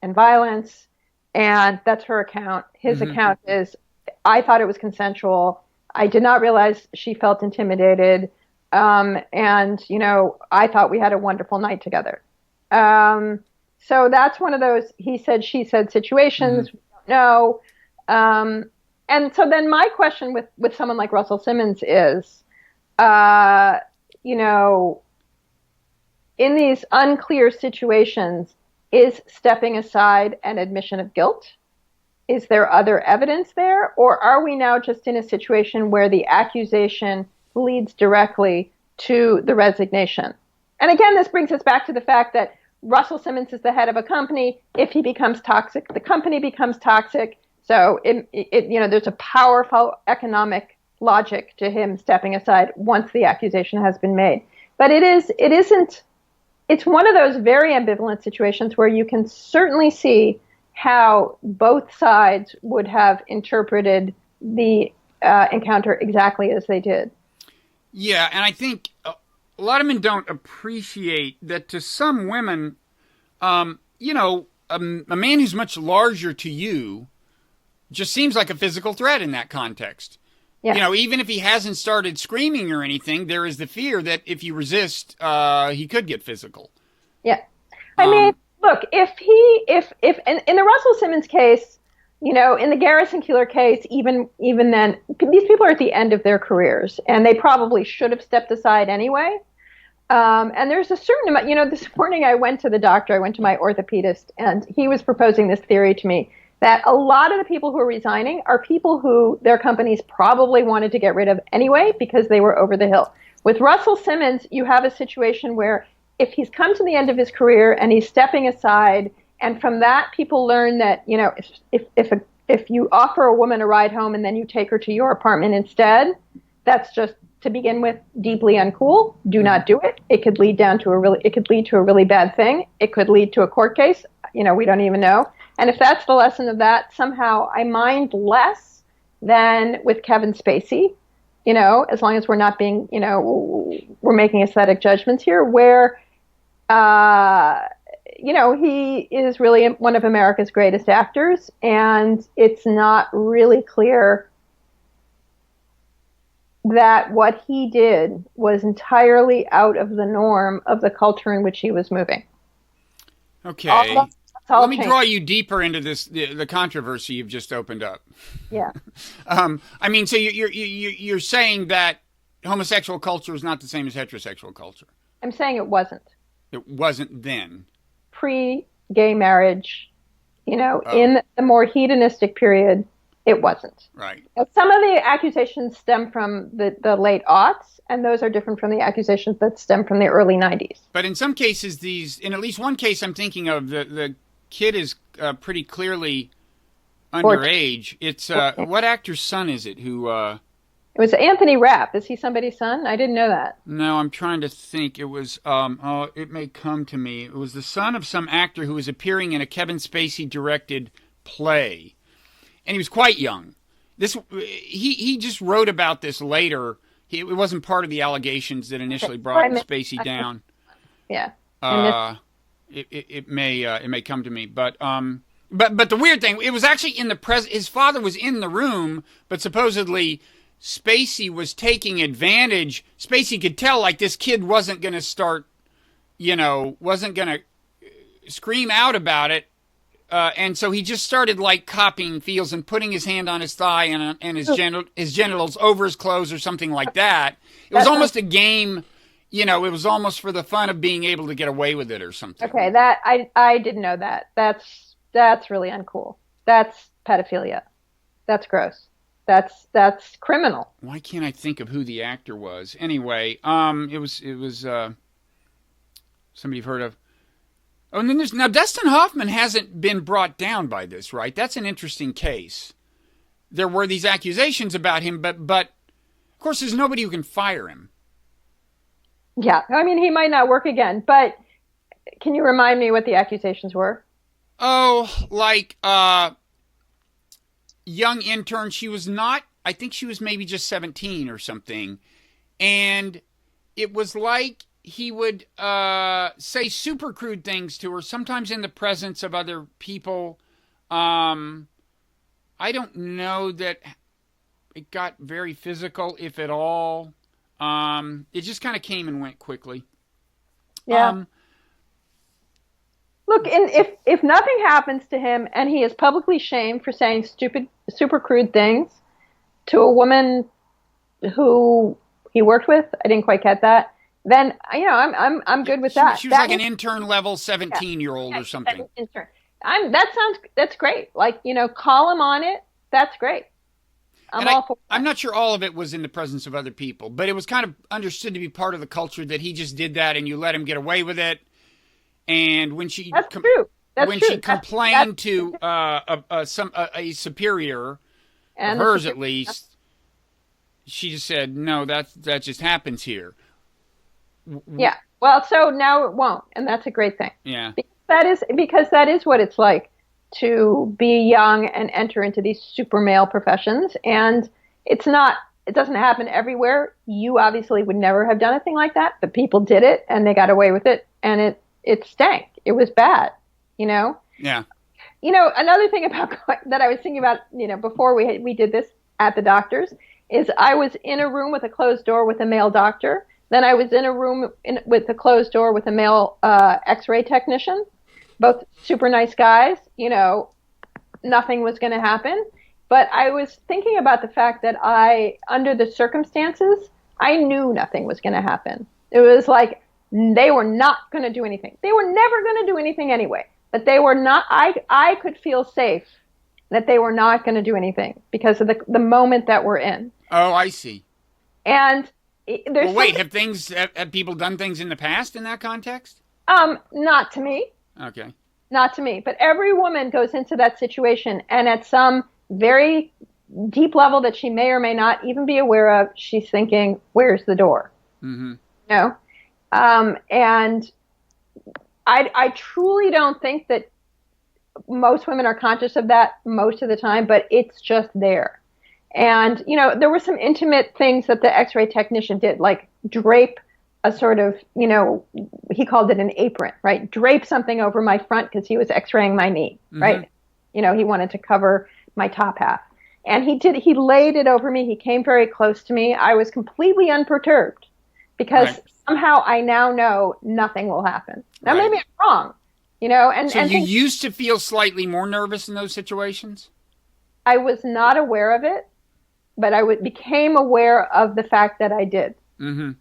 and violence, and that's her account. His account is, I thought it was consensual. I did not realize she felt intimidated, and, you know, I thought we had a wonderful night together. So that's one of those he said, she said situations. We don't know. And so then my question with someone like Russell Simmons is, you know, in these unclear situations, is stepping aside an admission of guilt? Is there other evidence there? Or are we now just in a situation where the accusation leads directly to the resignation? And again, this brings us back to the fact that Russell Simmons is the head of a company. If he becomes toxic, the company becomes toxic. So, you know, there's a powerful economic logic to him stepping aside once the accusation has been made. But it's one of those very ambivalent situations where you can certainly see how both sides would have interpreted the encounter exactly as they did.
Yeah, and I think a lot of men don't appreciate that to some women, you know, a man who's much larger to you just seems like a physical threat in that context. Yeah. You know, even if he hasn't started screaming or anything, there is the fear that if you resist, he could get physical.
Yeah. I mean, look, if in the Russell Simmons case, you know, in the Garrison Keillor case, even then, these people are at the end of their careers, and they probably should have stepped aside anyway. And there's a certain amount, you know, this morning I went to the doctor, I went to my orthopedist, and he was proposing this theory to me that a lot of the people who are resigning are people who their companies probably wanted to get rid of anyway because they were over the hill. With Russell Simmons, you have a situation where if he's come to the end of his career and he's stepping aside, and from that people learn that, you know, if you offer a woman a ride home and then you take her to your apartment instead, that's just, to begin with, deeply uncool. Do not do it. It could lead to a really bad thing. It could lead to a court case. You know, we don't even know. And if that's the lesson of that, somehow I mind less than with Kevin Spacey, you know, as long as we're not being, you know, we're making aesthetic judgments here, where, you know, he is really one of America's greatest actors, and it's not really clear that what he did was entirely out of the norm of the culture in which he was moving.
Okay. Let me draw you deeper into this, the controversy you've just opened up.
Yeah.
I mean, so you're saying that homosexual culture is not the same as heterosexual culture.
I'm saying it wasn't.
It wasn't then.
Pre-gay marriage, you know, in the more hedonistic period, it wasn't.
Right.
Now, some of the accusations stem from the late aughts, and those are different from the accusations that stem from the early 90s.
But in some cases, in at least one case I'm thinking of, the kid is pretty clearly underage. It's what actor's son is it who...
It was Anthony Rapp. Is he somebody's son? I didn't know that.
No, I'm trying to think. It was, it may come to me. It was the son of some actor who was appearing in a Kevin Spacey directed play. And he was quite young. He just wrote about this later. It wasn't part of the allegations that initially brought Spacey down.
Yeah.
It may come to me, but the weird thing, it was actually in his father was in the room, but supposedly Spacey was taking advantage. Spacey could tell, like, this kid wasn't going to start, you know, wasn't going to scream out about it and so he just started like copying feels and putting his hand on his thigh and his genitals over his clothes or something like that. It was almost a game, it was almost for the fun of being able to get away with it or something.
Okay, that I didn't know that. That's really uncool. That's pedophilia. That's gross. That's criminal.
Why can't I think of who the actor was? Anyway, it was somebody you've heard of. Oh, and then now Dustin Hoffman hasn't been brought down by this, right? That's an interesting case. There were these accusations about him, but of course there's nobody who can fire him.
Yeah, I mean he might not work again, but can you remind me what the accusations were?
Oh, like young intern. She was not. I think she was maybe just 17 or something, and it was like he would say super crude things to her, sometimes in the presence of other people. I don't know that it got very physical, if at all. It just kind of came and went quickly.
Yeah. Look, and if nothing happens to him and he is publicly shamed for saying stupid, super crude things to a woman who he worked with, I didn't quite get that. Then I'm good with that.
She was like an intern level 17-year-old or something.
Intern. That's great. Like call him on it. That's great. I'm all for that.
I'm not sure all of it was in the presence of other people, but it was kind of understood to be part of the culture that he just did that and you let him get away with it. And when she she complained to a superior of hers at least, she just said, "No, that just happens here."
Yeah. Well, so now it won't, and that's a great thing.
Yeah.
Because that is what it's like to be young and enter into these super male professions, and it doesn't happen everywhere. You obviously would never have done a thing like that, but people did it and they got away with it, and it stank. It was bad,
Yeah.
Another thing about that I was thinking about, before we did this at the doctor's, is I was in a room with a closed door with a male doctor. Then I was in a room with a closed door with a male X-ray technician, both super nice guys. Nothing was going to happen. But I was thinking about the fact that under the circumstances, I knew nothing was going to happen. It was like they were not going to do anything. They were never going to do anything anyway. But they were not. I could feel safe that they were not going to do anything because of the moment that we're in.
Oh, I see.
And
wait, have people done things in the past in that context?
Not to me.
Okay.
Not to me. But every woman goes into that situation, and at some very deep level that she may or may not even be aware of, she's thinking, "Where's the door?" Mm-hmm. And I truly don't think that most women are conscious of that most of the time, but it's just there. And, there were some intimate things that the X-ray technician did, like drape a sort of, he called it an apron, right? Drape something over my front because he was X-raying my knee, right? He wanted to cover my top half. And he laid it over me. He came very close to me. I was completely unperturbed because somehow I now know nothing will happen. Now, maybe I'm wrong,
So you used to feel slightly more nervous in those situations?
I was not aware of it, but I became aware of the fact that I did. Mm-hmm.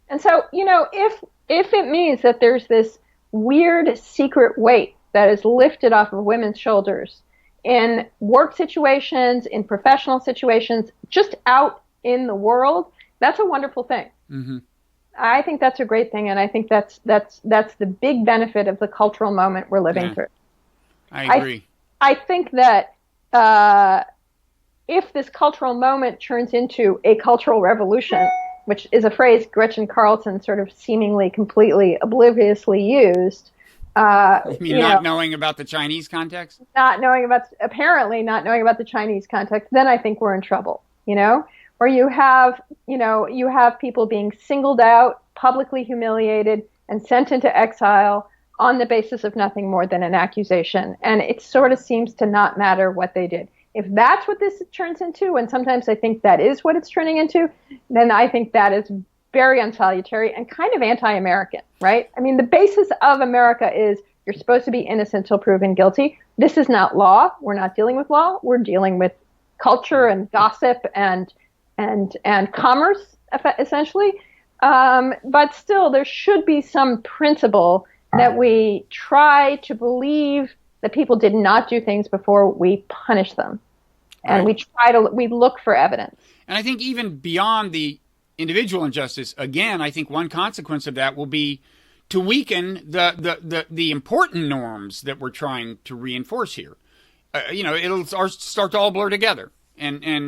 And so, if it means that there's this weird secret weight that is lifted off of women's shoulders in work situations, in professional situations, just out in the world, that's a wonderful thing. Mm-hmm. I think that's a great thing, and I think that's the big benefit of the cultural moment we're living through.
I agree.
I think that if this cultural moment turns into a cultural revolution, which is a phrase Gretchen Carlson sort of seemingly completely obliviously used.
You mean not knowing about the Chinese context?
Apparently not knowing about the Chinese context, then I think we're in trouble, where you have people being singled out, publicly humiliated, and sent into exile on the basis of nothing more than an accusation. And it sort of seems to not matter what they did. If that's what this turns into, and sometimes I think that is what it's turning into, then I think that is very unsalutary and kind of anti-American, right? I mean, the basis of America is You're supposed to be innocent till proven guilty. This is not law. We're not dealing with law. We're dealing with culture and gossip and commerce, essentially. But still, there should be some principle that we try to believe that people did not do things before we punish them. And we look for evidence.
And I think even beyond the individual injustice, again, I think one consequence of that will be to weaken the important norms that we're trying to reinforce here. It'll start to all blur together.
Another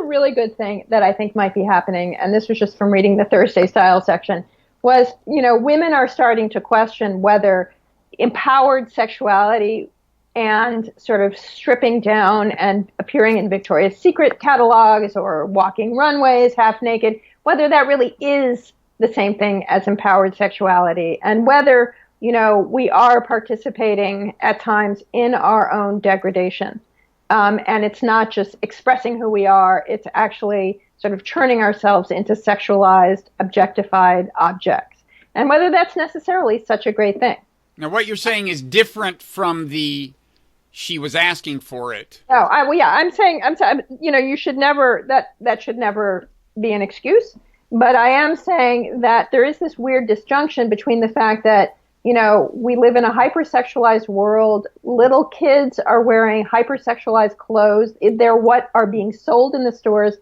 really good thing that I think might be happening, and this was just from reading the Thursday Style section, was, women are starting to question whether empowered sexuality and sort of stripping down and appearing in Victoria's Secret catalogs or walking runways half naked, whether that really is the same thing as empowered sexuality, and whether, we are participating at times in our own degradation. And it's not just expressing who we are, it's actually sort of turning ourselves into sexualized, objectified objects. And whether that's necessarily such a great thing.
Now, what you're saying is different from she was asking for it.
No, I'm saying, you should never, that should never be an excuse. But I am saying that there is this weird disjunction between the fact that, we live in a hypersexualized world. Little kids are wearing hypersexualized clothes. They're what are being sold in the stores.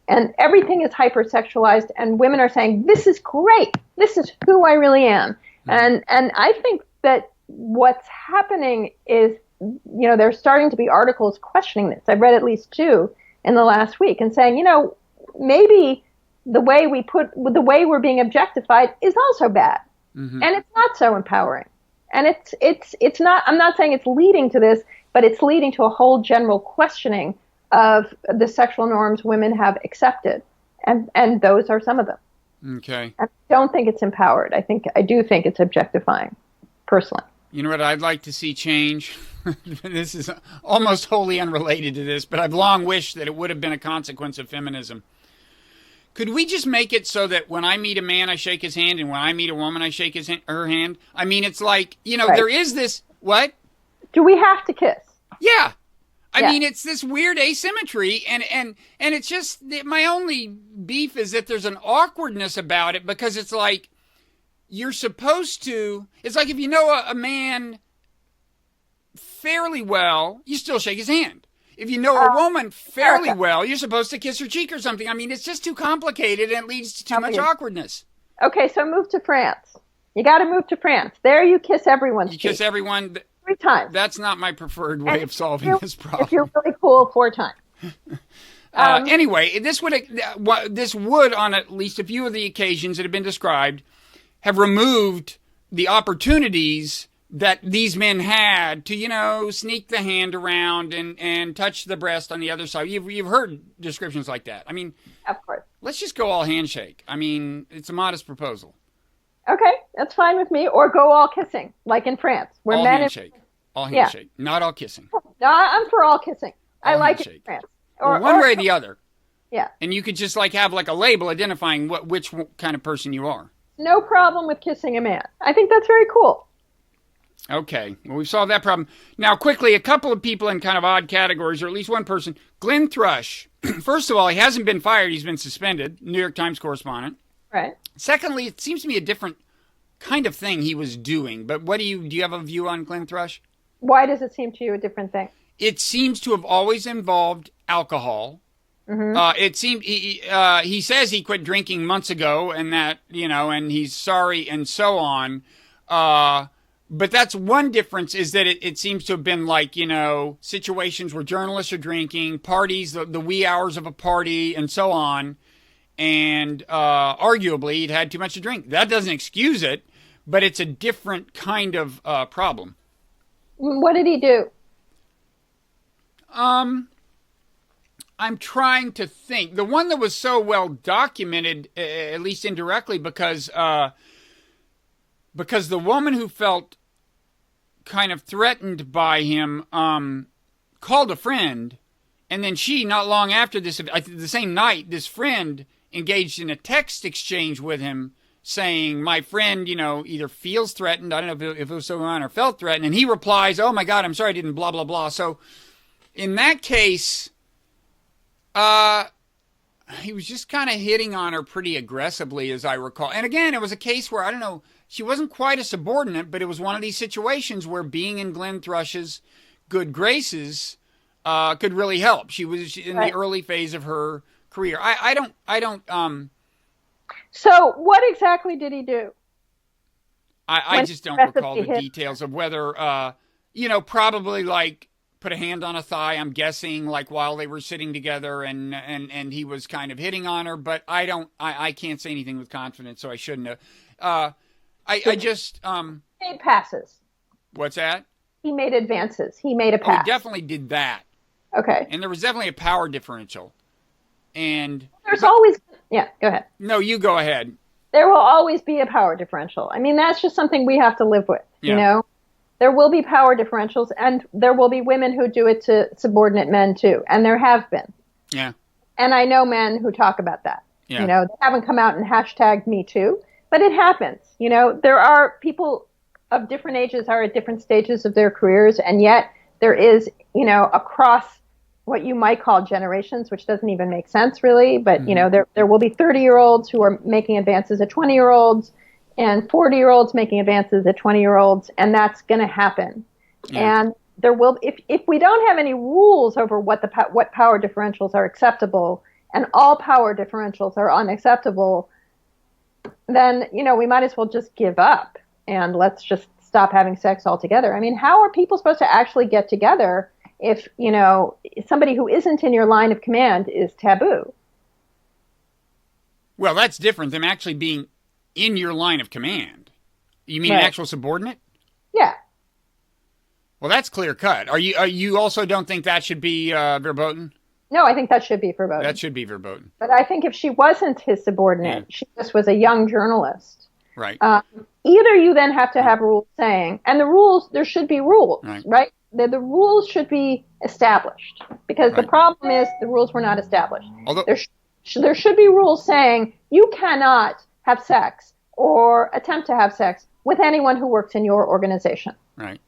And everything is hypersexualized. And women are saying, this is great. This is who I really am. And I think that what's happening is, there's starting to be articles questioning this. I've read at least 2 in the last week and saying, maybe the way we're being objectified is also bad. Mm-hmm. And it's not so empowering. And it's not, I'm not saying it's leading to this, but it's leading to a whole general questioning of the sexual norms women have accepted. And those are some of them.
Okay.
I don't think it's empowered. I do think it's objectifying, personally.
You know what I'd like to see change? This is almost wholly unrelated to this, but I've long wished that it would have been a consequence of feminism. Could we just make it so that when I meet a man, I shake his hand, and when I meet a woman, I shake her hand? I mean, it's like, right. There is this, what?
Do we have to kiss?
Yeah. I mean, it's this weird asymmetry, and it's just, my only beef is that there's an awkwardness about it, because it's like, you're supposed to, it's like if you know a man fairly well, you still shake his hand. If you know a woman fairly well, you're supposed to kiss her cheek or something. I mean, it's just too complicated, and it leads to too much awkwardness.
Okay, so move to France. You got to move to France. There you kiss everyone's cheek.
You kiss everyone.
3 times.
That's not my preferred way of solving this problem.
If you're really cool, 4 times.
Anyway, this would, on at least a few of the occasions that have been described, have removed the opportunities that these men had to, sneak the hand around and touch the breast on the other side. You've heard descriptions like that. I mean,
of course.
Let's just go all handshake. I mean, it's a modest proposal.
Okay, that's fine with me. Or go all kissing, like in France, where
all
men
handshake. All handshake, not all kissing.
No, I'm for all kissing. I like handshake. It in France.
Or one way or the other.
Yeah.
And you could just have a label identifying which kind of person you are.
No problem with kissing a man. I think that's very cool.
Okay, well, we've solved that problem. Now, quickly, a couple of people in kind of odd categories, or at least one person. Glenn Thrush. First of all, he hasn't been fired. He's been suspended. New York Times correspondent.
Right.
Secondly, it seems to me a different kind of thing he was doing. But do you have a view on Glenn Thrush?
Why does it seem to you a different thing?
It seems to have always involved alcohol. Mm-hmm. It seemed he says he quit drinking months ago, and that and he's sorry and so on. But that's one difference, is that it seems to have been situations where journalists are drinking, parties, the wee hours of a party, and so on. And arguably, he'd had too much to drink. That doesn't excuse it, but it's a different kind of problem.
What did he do?
I'm trying to think. The one that was so well documented, at least indirectly, because the woman who felt kind of threatened by him called a friend, and then she, not long after this, the same night, this friend engaged in a text exchange with him saying, my friend, either feels threatened. I don't know if it was so on or felt threatened. And he replies, oh my God, I'm sorry I didn't blah, blah, blah. So in that case, he was just kind of hitting on her pretty aggressively, as I recall. And again, it was a case where, I don't know, she wasn't quite a subordinate, but it was one of these situations where being in Glenn Thrush's good graces could really help. She was in the early phase of her career. I don't.
So what exactly did he do?
I just don't recall the details of whether, probably like put a hand on a thigh, I'm guessing, like while they were sitting together and he was kind of hitting on her, but I can't say anything with confidence, so I shouldn't have. I just,
made passes.
What's that?
He made advances. He made a pass.
Oh, he definitely did that.
Okay.
And there was definitely a power differential. And
there's always, yeah, go ahead.
No, you go ahead.
There will always be a power differential. I mean, that's just something we have to live with, you know? There will be power differentials, and there will be women who do it to subordinate men too, and there have been.
Yeah.
And I know men who talk about that.
Yeah.
They haven't come out and hashtag Me Too, but it happens. There are people of different ages are at different stages of their careers, and yet there is, across what you might call generations, which doesn't even make sense really, but there will be 30-year-olds who are making advances at 20-year-olds and 40-year-olds making advances at 20-year-olds, and that's going to happen. Yeah. And there will, if we don't have any rules over what power differentials are acceptable, and all power differentials are unacceptable, then we might as well just give up and let's just stop having sex altogether. I mean, how are people supposed to actually get together if, somebody who isn't in your line of command is taboo?
Well, that's different than actually being in your line of command. You mean an actual subordinate?
Yeah.
Well, that's clear cut. You also don't think that should be verboten?
No, I think that should be verboten.
That should be verboten.
But I think if she wasn't his subordinate, she just was a young journalist.
Right.
Either you then have to have rules saying, and the rules, there should be rules, right? The rules should be established, because the problem is the rules were not established.
Although
there should be rules saying you cannot have sex or attempt to have sex with anyone who works in your organization.
Right.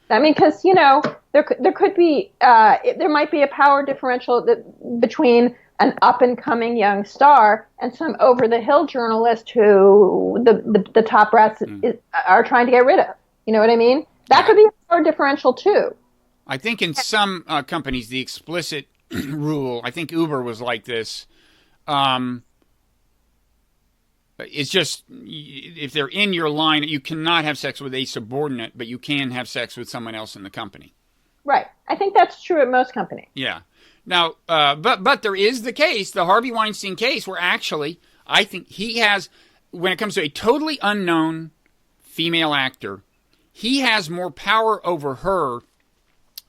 I mean, because there could be there might be a power differential between an up and coming young star and some over the hill journalist who the top brats are trying to get rid of. You know what I mean? That could be a power differential too.
I think in some companies the explicit rule, I think Uber was like this. It's just, if they're in your line, you cannot have sex with a subordinate, but you can have sex with someone else in the company. Right.
I think that's true at most companies.
Yeah. Now, but there is the case, the Harvey Weinstein case, where actually, I think he has, when it comes to a totally unknown female actor, he has more power over her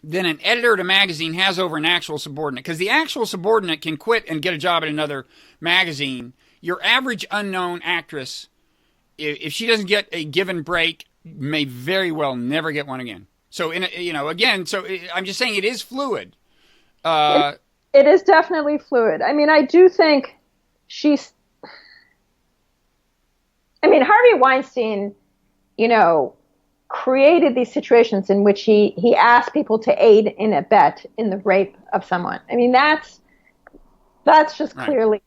than an editor at a magazine has over an actual subordinate. Because the actual subordinate can quit and get a job at another magazine. Your average unknown actress, if she doesn't get a given break, may very well never get one again. So, I'm just saying it is fluid.
It is definitely fluid. I mean, I do think Harvey Weinstein, created these situations in which he asked people to aid in a bet in the rape of someone. I mean, that's just clearly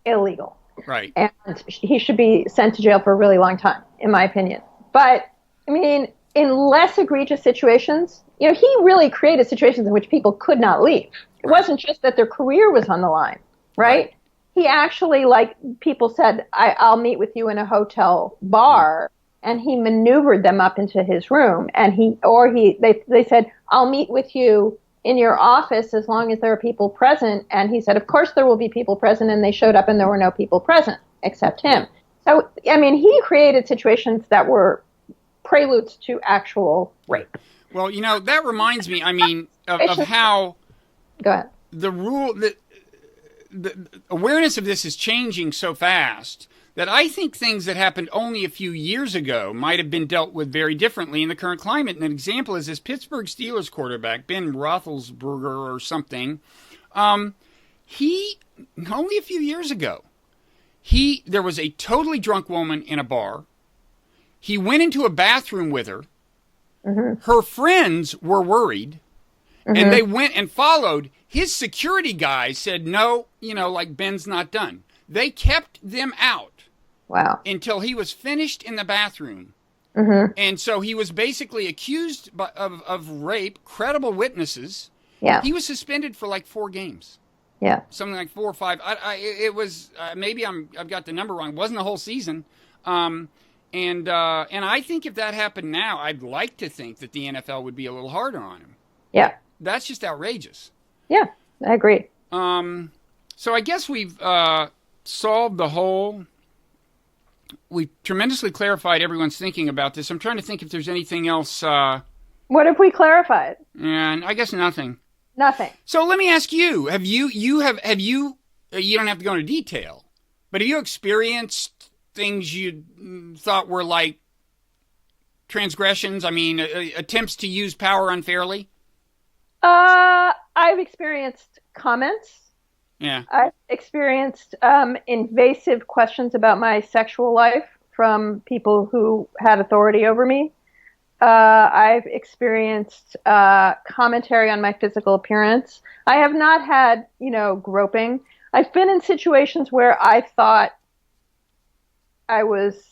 illegal.
Right.
And he should be sent to jail for a really long time, in my opinion. But, I mean, in less egregious situations, he really created situations in which people could not leave. It wasn't just that their career was on the line, right? He actually, like people said, I'll meet with you in a hotel bar, and he maneuvered them up into his room. And they said, I'll meet with you in your office as long as there are people present. And he said, of course there will be people present. And they showed up and there were no people present except him. So, I mean, he created situations that were preludes to actual rape.
Well, that reminds me, of how
Go ahead.
The rule, the awareness of this is changing so fast that I think things that happened only a few years ago might have been dealt with very differently in the current climate. And an example is this Pittsburgh Steelers quarterback, Ben Roethlisberger or something. He, only a few years ago, there was a totally drunk woman in a bar. He went into a bathroom with her. Mm-hmm. Her friends were worried, and they went and followed. His security guys said, no, like Ben's not done. They kept them out.
Wow.
Until he was finished in the bathroom. Mm-hmm. And so he was basically accused of rape, credible witnesses.
Yeah.
He was suspended for like 4 games.
Yeah.
Something like 4 or 5. It was, maybe I've got the number wrong. It wasn't a whole season. And I think if that happened now, I'd like to think that the NFL would be a little harder on him.
Yeah.
That's just outrageous.
Yeah, I agree.
So I guess we've solved the whole. We've tremendously clarified everyone's thinking about this. I'm trying to think if there's anything else.
What have we clarified?
And I guess nothing.
Nothing.
So let me ask you: have you? You don't have to go into detail, but have you experienced things you thought were like transgressions? I mean, attempts to use power unfairly.
I've experienced comments.
Yeah.
I've experienced invasive questions about my sexual life from people who had authority over me. I've experienced commentary on my physical appearance. I have not had, groping. I've been in situations where I thought I was,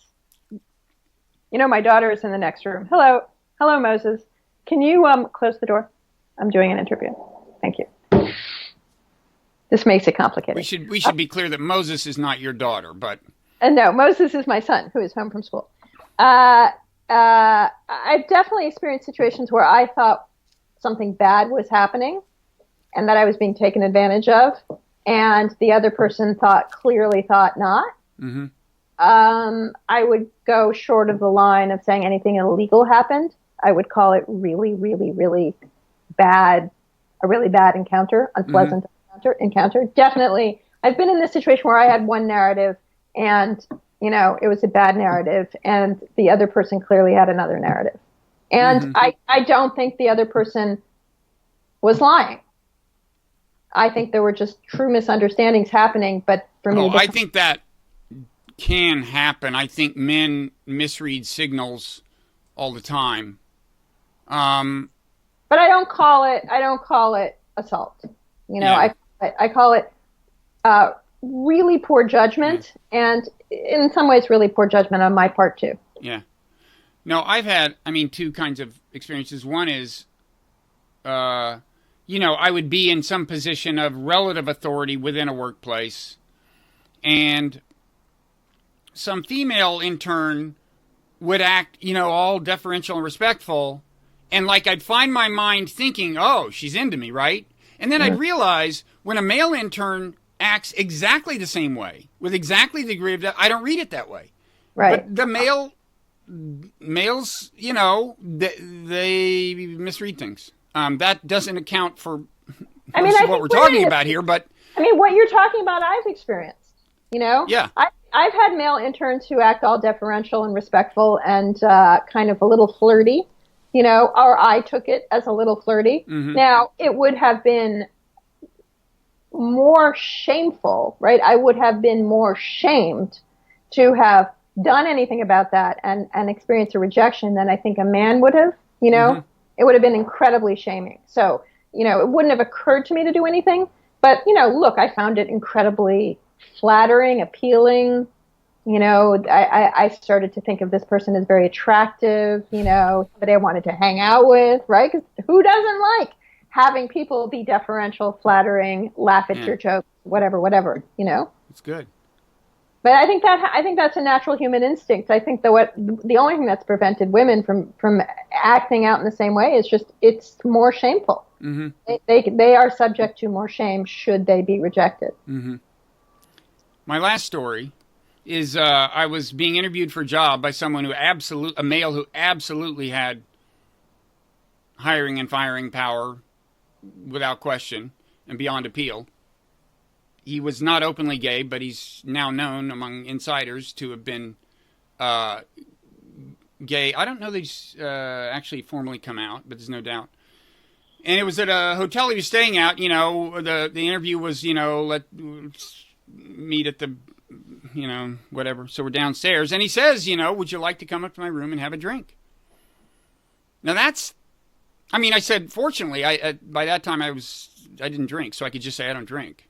my daughter is in the next room. Hello, Moses. Can you close the door? I'm doing an interview. Thank you. This makes it complicated.
We should be clear that Moses is not your daughter, but
no, Moses is my son who is home from school. I've definitely experienced situations where I thought something bad was happening, and that I was being taken advantage of, and the other person clearly thought not. Mm-hmm. I would go short of the line of saying anything illegal happened. I would call it really, really, really bad, a really bad encounter, unpleasant encounter. Definitely. I've been in this situation where I had one narrative and, it was a bad narrative, and the other person clearly had another narrative. And I don't think the other person was lying. I think there were just true misunderstandings happening, but for me...
I think that can happen. I think men misread signals all the time.
But I don't call it assault.
Yeah.
I call it really poor judgment, and in some ways really poor judgment on my part too.
Yeah. No, I've had, two kinds of experiences. One is, I would be in some position of relative authority within a workplace, and some female intern would act, all deferential and respectful, and I'd find my mind thinking, oh, she's into me, right? And then I'd realize when a male intern acts exactly the same way, with exactly the degree of that, I don't read it that way.
Right.
But the males, they misread things. That doesn't account for what we're talking about here, but...
what you're talking about, I've experienced,
Yeah.
I've had male interns who act all deferential and respectful and kind of a little flirty, or I took it as a little flirty. Mm-hmm. Now, it would have been more shameful, right? I would have been more shamed to have done anything about that and experienced a rejection than I think a man would have, It would have been incredibly shaming. So, it wouldn't have occurred to me to do anything. But, look, I found it incredibly flattering, appealing. I started to think of this person as very attractive, somebody I wanted to hang out with, right? Because who doesn't like having people be deferential, flattering, laugh at your jokes, whatever,
It's good.
But I think that's a natural human instinct. I think the only thing that's prevented women from acting out in the same way is just it's more shameful. Mm-hmm. They are subject to more shame should they be rejected.
Mm-hmm. My last story is I was being interviewed for a job by someone a male who absolutely had hiring and firing power without question and beyond appeal. He was not openly gay, but he's now known among insiders to have been gay. I don't know that he's actually formally come out, but there's no doubt. And it was at a hotel he was staying at. You know, the interview was, you know, let's meet at the, you know, whatever. So we're downstairs. And he says, you know, would you like to come up to my room and have a drink? Now I said, fortunately, by that time I didn't drink, so I could just say I don't drink.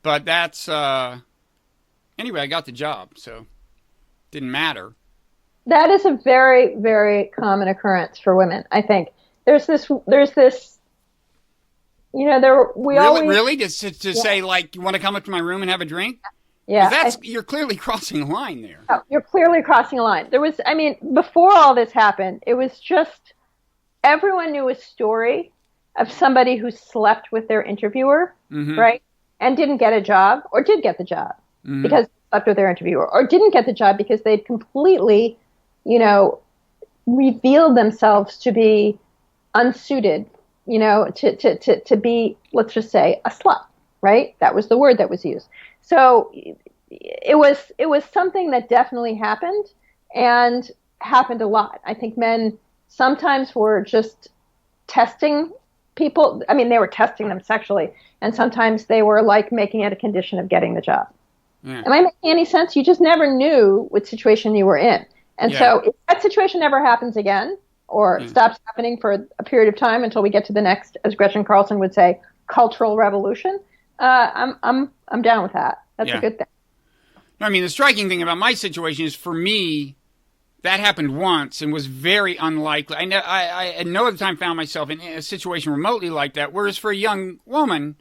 But that's, anyway, I got the job, so didn't matter.
That is a very, very common occurrence for women, I think. There's this, you know,
Really? To say, like, you want to come up to my room and have a drink?
Yeah.
You're clearly crossing a line there.
Oh, you're clearly crossing a line. Before all this happened, it was just, everyone knew a story of somebody who slept with their interviewer, right? And didn't get a job, or did get the job because they slept with their interviewer, or didn't get the job because they'd completely, you know, revealed themselves to be unsuited, you know, to be, let's just say, a slut, right? That was the word that was used. So it was something that definitely happened, and happened a lot. I think men sometimes were just testing people. I mean, they were testing them sexually, and sometimes they were like making it a condition of getting the job. Yeah. Am I making any sense? You just never knew what situation you were in. And so if that situation never happens again, or stops happening for a period of time until we get to the next, as Gretchen Carlson would say, cultural revolution, I'm down with that. That's a good thing.
No, I mean, the striking thing about my situation is, for me, that happened once and was very unlikely. I at no other time found myself in a situation remotely like that. Whereas for a young woman,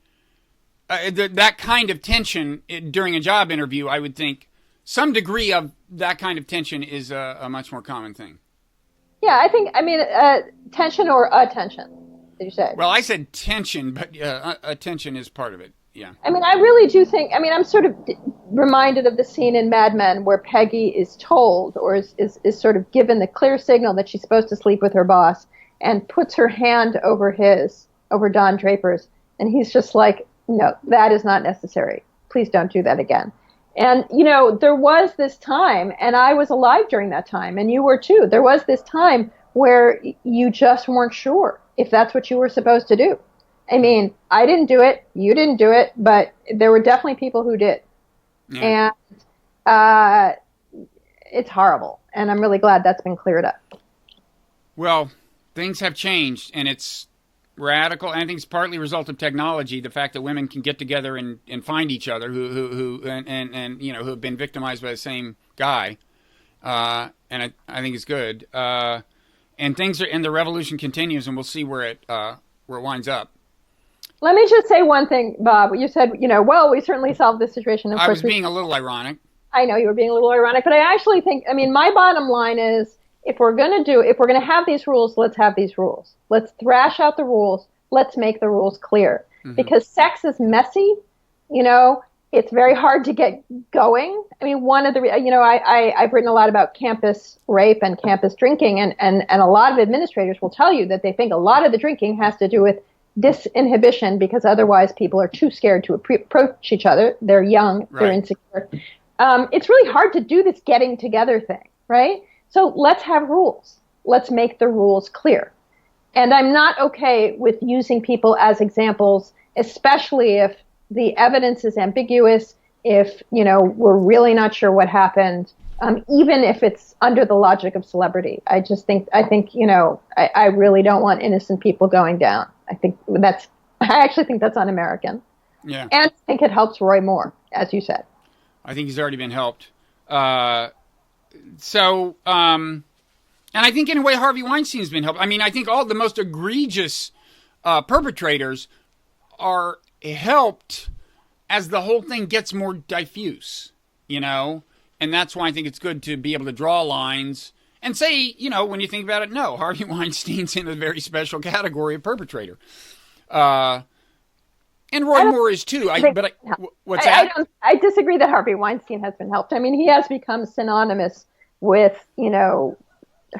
that kind of tension during a job interview, I would think some degree of that kind of tension is a much more common thing.
Yeah, tension or attention, did you say?
Well, I said tension, but attention is part of it. Yeah.
I mean, I really do think, I'm sort of reminded of the scene in Mad Men where Peggy is told, or is sort of given the clear signal that she's supposed to sleep with her boss, and puts her hand over Don Draper's, and he's just like, no, that is not necessary. Please don't do that again. And, you know, there was this time, and I was alive during that time, and you were too. There was this time where you just weren't sure if that's what you were supposed to do. I mean, I didn't do it, you didn't do it, but there were definitely people who did. Yeah. And it's horrible, and I'm really glad that's been cleared up.
Well, things have changed, and it's radical. I think it's partly a result of technology, the fact that women can get together and find each other who you know, who have been victimized by the same guy. And I think it's good. And the revolution continues, and we'll see where it winds up.
Let me just say one thing, Bob. You said, you know, well, we certainly solved this situation.
I was being a little ironic.
I know you were being a little ironic, but I actually think, my bottom line is, if we're going to have these rules, let's have these rules. Let's thrash out the rules. Let's make the rules clear. Because sex is messy, you know, it's very hard to get going. I mean, one of the, you know, I've written a lot about campus rape and campus drinking, and a lot of administrators will tell you that they think a lot of the drinking has to do with disinhibition, because otherwise people are too scared to approach each other. They're young, right. They're insecure. It's really hard to do this getting together thing, right? So let's have rules. Let's make the rules clear. And I'm not okay with using people as examples, especially if the evidence is ambiguous, if, you know, we're really not sure what happened, even if it's under the logic of celebrity. I think, you know, I really don't want innocent people going down. I actually think that's un-American.
Yeah.
And I think it helps Roy Moore, as you said.
I think he's already been helped. And I think in a way Harvey Weinstein's been helped. I mean, I think all the most egregious perpetrators are helped as the whole thing gets more diffuse, you know? And that's why I think it's good to be able to draw lines and say, you know, when you think about it, no, Harvey Weinstein's in a very special category of perpetrator. And Roy Moore is too. What's that?
I disagree that Harvey Weinstein has been helped. I mean, he has become synonymous with, you know,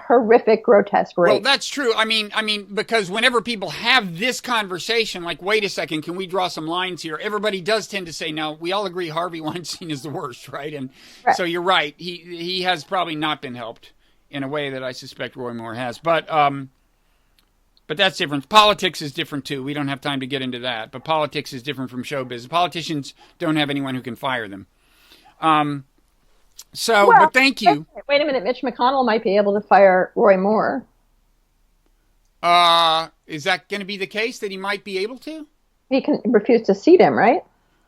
horrific, grotesque rape.
Well, that's true. I mean, because whenever people have this conversation, like, wait a second, can we draw some lines here? Everybody does tend to say, no, we all agree Harvey Weinstein is the worst, right? And so you're right. He has probably not been helped in a way that I suspect Roy Moore has. But But that's different. Politics is different, too. We don't have time to get into that. But politics is different from show business. Politicians don't have anyone who can fire them. But thank you.
Wait a minute. Mitch McConnell might be able to fire Roy Moore.
Is that going to be the case, that he might be able to?
He can refuse to seat him, right?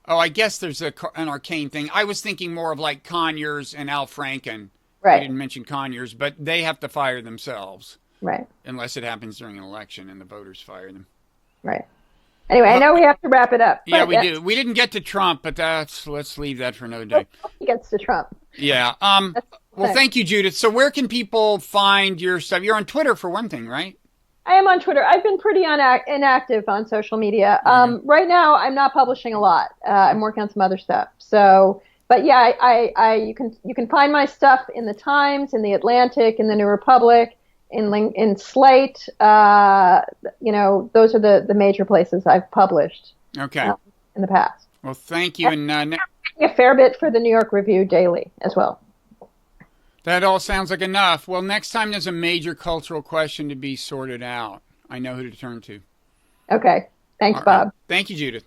Oh, I guess there's an arcane thing. I was thinking more of like Conyers and Al Franken.
Right.
I didn't mention Conyers, but they have to fire themselves.
Right.
Unless it happens during an election and the voters fire them.
Right. Anyway, I know we have to wrap it up.
Yeah, we do. We didn't get to Trump, but let's leave that for another day.
He gets to Trump.
Yeah. Well, thank you, Judith. So where can people find your stuff? You're on Twitter for one thing, right?
I am on Twitter. I've been pretty inactive on social media. Right now, I'm not publishing a lot. I'm working on some other stuff. So, but yeah, you can find my stuff in the Times, in the Atlantic, in the New Republic, in Slate. Those are the major places I've published.
Okay.
In the past.
Well, thank you, and
a fair bit for the New York Review Daily as well.
That all sounds like enough. Well, next time there's a major cultural question to be sorted out, I know who to turn to.
Okay. Thanks,
all
Bob.
Right. Thank you, Judith.